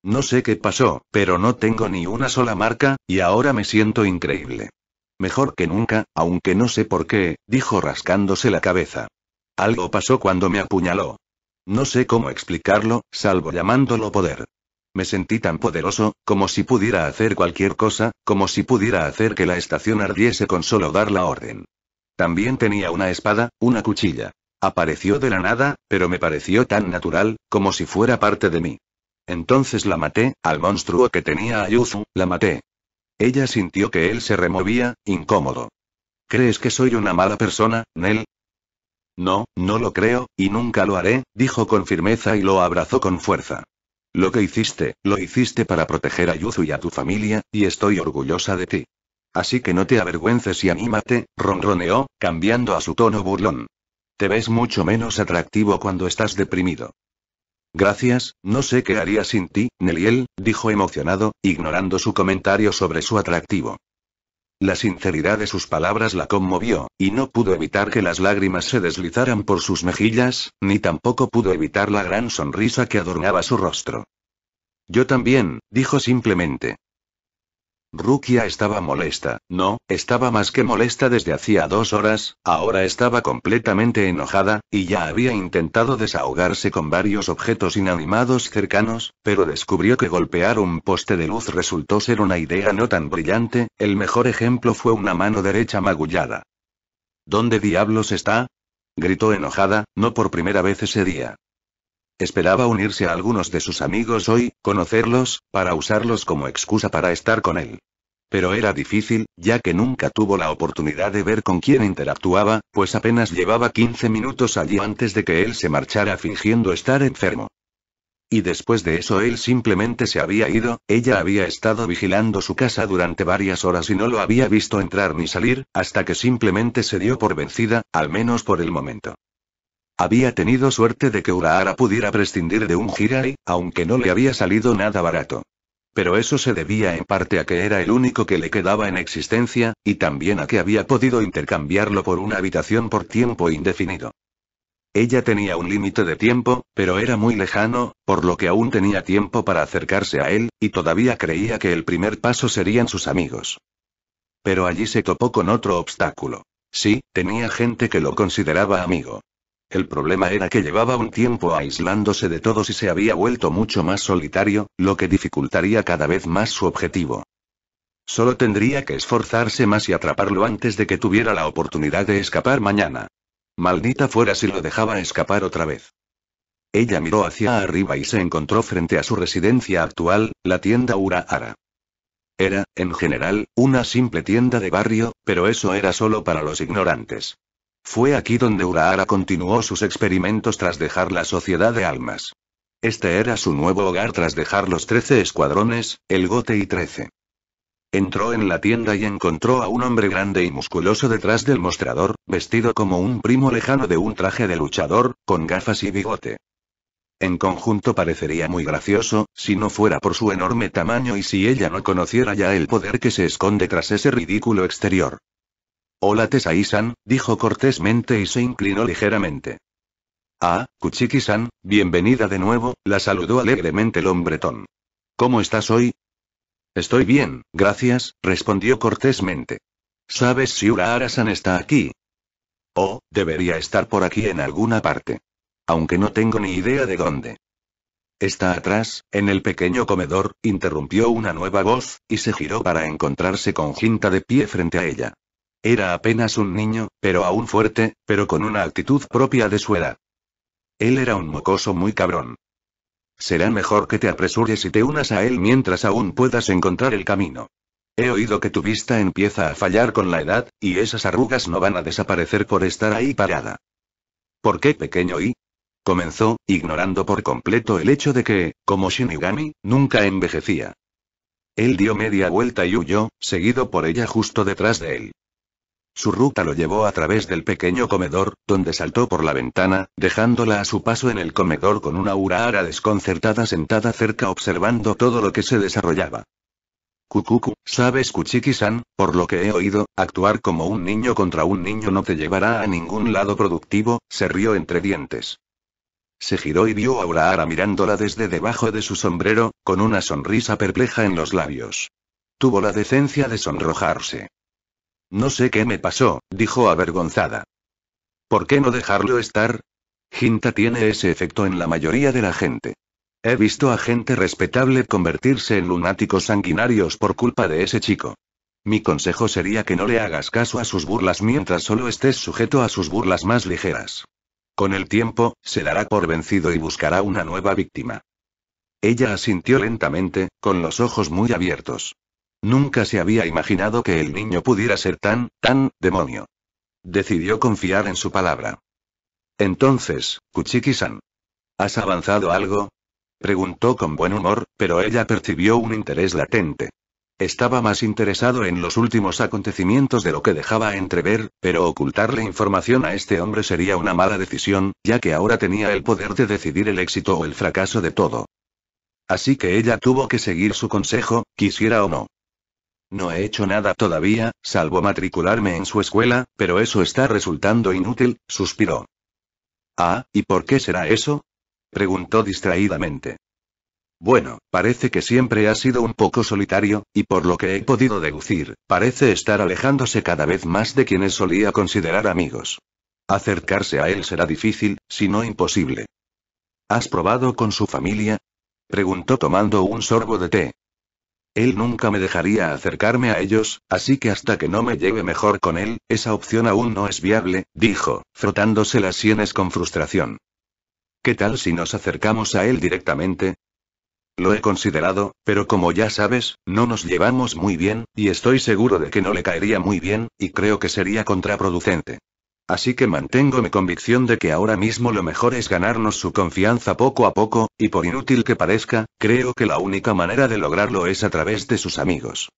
No sé qué pasó, pero no tengo ni una sola marca, y ahora me siento increíble. Mejor que nunca, aunque no sé por qué, dijo rascándose la cabeza. Algo pasó cuando me apuñaló. No sé cómo explicarlo, salvo llamándolo poder. Me sentí tan poderoso, como si pudiera hacer cualquier cosa, como si pudiera hacer que la estación ardiese con solo dar la orden. También tenía una espada, una cuchilla. Apareció de la nada, pero me pareció tan natural, como si fuera parte de mí. Entonces la maté, al monstruo que tenía a Yuzu, la maté. Ella sintió que él se removía, incómodo. ¿Crees que soy una mala persona, Nell? No, no lo creo, y nunca lo haré, dijo con firmeza y lo abrazó con fuerza. Lo que hiciste, lo hiciste para proteger a Yuzu y a tu familia, y estoy orgullosa de ti. Así que no te avergüences y anímate, ronroneó, cambiando a su tono burlón. Te ves mucho menos atractivo cuando estás deprimido. Gracias, no sé qué haría sin ti, Neliel, dijo emocionado, ignorando su comentario sobre su atractivo. La sinceridad de sus palabras la conmovió, y no pudo evitar que las lágrimas se deslizaran por sus mejillas, ni tampoco pudo evitar la gran sonrisa que adornaba su rostro. Yo también, dijo simplemente. Rukia estaba molesta, no, estaba más que molesta desde hacía 2 horas, ahora estaba completamente enojada, y ya había intentado desahogarse con varios objetos inanimados cercanos, pero descubrió que golpear un poste de luz resultó ser una idea no tan brillante, el mejor ejemplo fue una mano derecha magullada. ¿Dónde diablos está? Gritó enojada, no por primera vez ese día. Esperaba unirse a algunos de sus amigos hoy, conocerlos, para usarlos como excusa para estar con él. Pero era difícil, ya que nunca tuvo la oportunidad de ver con quién interactuaba, pues apenas llevaba 15 minutos allí antes de que él se marchara fingiendo estar enfermo. Y después de eso él simplemente se había ido, ella había estado vigilando su casa durante varias horas y no lo había visto entrar ni salir, hasta que simplemente se dio por vencida, al menos por el momento. Había tenido suerte de que Urahara pudiera prescindir de un Jirai, aunque no le había salido nada barato. Pero eso se debía en parte a que era el único que le quedaba en existencia, y también a que había podido intercambiarlo por una habitación por tiempo indefinido. Ella tenía un límite de tiempo, pero era muy lejano, por lo que aún tenía tiempo para acercarse a él, y todavía creía que el primer paso serían sus amigos. Pero allí se topó con otro obstáculo. Sí, tenía gente que lo consideraba amigo. El problema era que llevaba un tiempo aislándose de todos y se había vuelto mucho más solitario, lo que dificultaría cada vez más su objetivo. Solo tendría que esforzarse más y atraparlo antes de que tuviera la oportunidad de escapar mañana. Maldita fuera si lo dejaba escapar otra vez. Ella miró hacia arriba y se encontró frente a su residencia actual, la tienda Urahara. Era, en general, una simple tienda de barrio, pero eso era solo para los ignorantes. Fue aquí donde Urahara continuó sus experimentos tras dejar la Sociedad de Almas. Este era su nuevo hogar tras dejar los 13 escuadrones, el Gote y 13. Entró en la tienda y encontró a un hombre grande y musculoso detrás del mostrador, vestido como un primo lejano de un traje de luchador, con gafas y bigote. En conjunto parecería muy gracioso, si no fuera por su enorme tamaño y si ella no conociera ya el poder que se esconde tras ese ridículo exterior. Hola Tesai-san, dijo cortésmente y se inclinó ligeramente. Ah, Kuchiki-san, bienvenida de nuevo, la saludó alegremente el hombretón. ¿Cómo estás hoy? Estoy bien, gracias, respondió cortésmente. ¿Sabes si Urahara-san está aquí? Oh, debería estar por aquí en alguna parte. Aunque no tengo ni idea de dónde. Está atrás, en el pequeño comedor, interrumpió una nueva voz, y se giró para encontrarse con Jinta de pie frente a ella. Era apenas un niño, pero aún fuerte, pero con una actitud propia de su edad. Él era un mocoso muy cabrón. Será mejor que te apresures y te unas a él mientras aún puedas encontrar el camino. He oído que tu vista empieza a fallar con la edad, y esas arrugas no van a desaparecer por estar ahí parada. ¿Por qué pequeño y? Comenzó, ignorando por completo el hecho de que, como Shinigami, nunca envejecía. Él dio media vuelta y huyó, seguido por ella justo detrás de él. Su ruta lo llevó a través del pequeño comedor, donde saltó por la ventana, dejándola a su paso en el comedor con una Urahara desconcertada sentada cerca observando todo lo que se desarrollaba. Kukuku, sabes Kuchiki-san, por lo que he oído, actuar como un niño contra un niño no te llevará a ningún lado productivo, se rió entre dientes. Se giró y vio a Urahara mirándola desde debajo de su sombrero, con una sonrisa perpleja en los labios. Tuvo la decencia de sonrojarse. No sé qué me pasó, dijo avergonzada. ¿Por qué no dejarlo estar? Hinta tiene ese efecto en la mayoría de la gente. He visto a gente respetable convertirse en lunáticos sanguinarios por culpa de ese chico. Mi consejo sería que no le hagas caso a sus burlas mientras solo estés sujeto a sus burlas más ligeras. Con el tiempo, se dará por vencido y buscará una nueva víctima. Ella asintió lentamente, con los ojos muy abiertos. Nunca se había imaginado que el niño pudiera ser tan demonio. Decidió confiar en su palabra. Entonces, Kuchiki-san, ¿has avanzado algo? Preguntó con buen humor, pero ella percibió un interés latente. Estaba más interesado en los últimos acontecimientos de lo que dejaba entrever, pero ocultarle información a este hombre sería una mala decisión, ya que ahora tenía el poder de decidir el éxito o el fracaso de todo. Así que ella tuvo que seguir su consejo, quisiera o no. No he hecho nada todavía, salvo matricularme en su escuela, pero eso está resultando inútil, suspiró. Ah, ¿y por qué será eso? Preguntó distraídamente. Bueno, parece que siempre ha sido un poco solitario, y por lo que he podido deducir, parece estar alejándose cada vez más de quienes solía considerar amigos. Acercarse a él será difícil, si no imposible. ¿Has probado con su familia? Preguntó tomando un sorbo de té. Él nunca me dejaría acercarme a ellos, así que hasta que no me lleve mejor con él, esa opción aún no es viable, dijo, frotándose las sienes con frustración. ¿Qué tal si nos acercamos a él directamente? Lo he considerado, pero como ya sabes, no nos llevamos muy bien, y estoy seguro de que no le caería muy bien, y creo que sería contraproducente. Así que mantengo mi convicción de que ahora mismo lo mejor es ganarnos su confianza poco a poco, y por inútil que parezca, creo que la única manera de lograrlo es a través de sus amigos.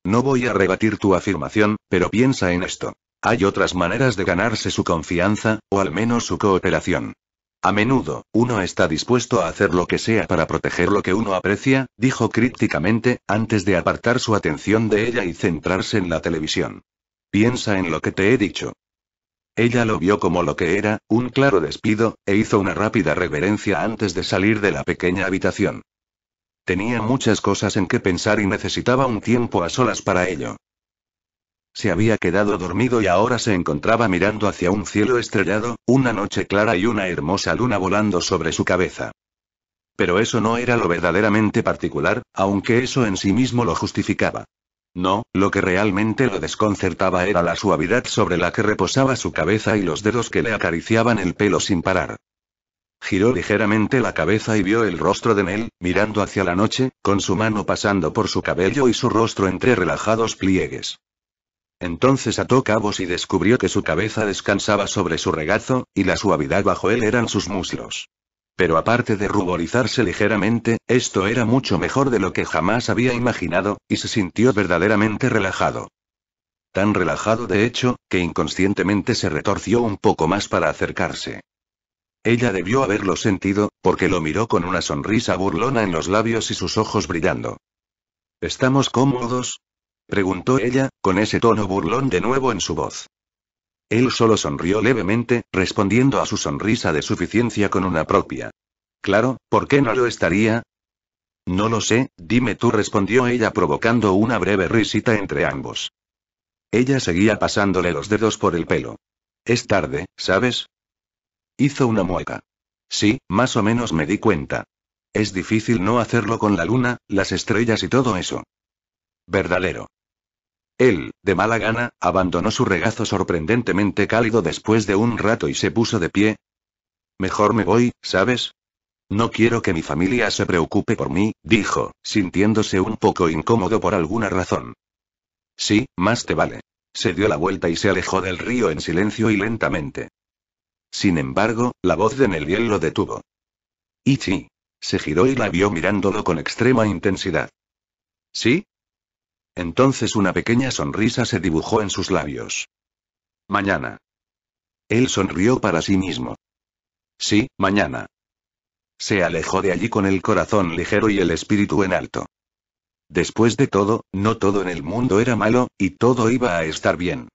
No voy a rebatir tu afirmación, pero piensa en esto. Hay otras maneras de ganarse su confianza, o al menos su cooperación. A menudo, uno está dispuesto a hacer lo que sea para proteger lo que uno aprecia, dijo crípticamente, antes de apartar su atención de ella y centrarse en la televisión. Piensa en lo que te he dicho. Ella lo vio como lo que era, un claro despido, e hizo una rápida reverencia antes de salir de la pequeña habitación. Tenía muchas cosas en que pensar y necesitaba un tiempo a solas para ello. Se había quedado dormido y ahora se encontraba mirando hacia un cielo estrellado, una noche clara y una hermosa luna volando sobre su cabeza. Pero eso no era lo verdaderamente particular, aunque eso en sí mismo lo justificaba. No, lo que realmente lo desconcertaba era la suavidad sobre la que reposaba su cabeza y los dedos que le acariciaban el pelo sin parar. Giró ligeramente la cabeza y vio el rostro de Nell, mirando hacia la noche, con su mano pasando por su cabello y su rostro entre relajados pliegues. Entonces ató cabos y descubrió que su cabeza descansaba sobre su regazo, y la suavidad bajo él eran sus muslos. Pero aparte de ruborizarse ligeramente, esto era mucho mejor de lo que jamás había imaginado, y se sintió verdaderamente relajado. Tan relajado de hecho, que inconscientemente se retorció un poco más para acercarse. Ella debió haberlo sentido, porque lo miró con una sonrisa burlona en los labios y sus ojos brillando. ¿Estamos cómodos?, preguntó ella, con ese tono burlón de nuevo en su voz. Él solo sonrió levemente, respondiendo a su sonrisa de suficiencia con una propia. Claro, ¿por qué no lo estaría? No lo sé, dime tú, respondió ella provocando una breve risita entre ambos. Ella seguía pasándole los dedos por el pelo. Es tarde, ¿sabes? Hizo una mueca. Sí, más o menos me di cuenta. Es difícil no hacerlo con la luna, las estrellas y todo eso. Verdadero. Él, de mala gana, abandonó su regazo sorprendentemente cálido después de un rato y se puso de pie. Mejor me voy, ¿sabes? No quiero que mi familia se preocupe por mí, dijo, sintiéndose un poco incómodo por alguna razón. Sí, más te vale. Se dio la vuelta y se alejó del río en silencio y lentamente. Sin embargo, la voz de Neliel lo detuvo. Ichi. Se giró y la vio mirándolo con extrema intensidad. ¿Sí? Entonces una pequeña sonrisa se dibujó en sus labios. Mañana. Él sonrió para sí mismo. Sí, mañana. Se alejó de allí con el corazón ligero y el espíritu en alto. Después de todo, no todo en el mundo era malo, y todo iba a estar bien.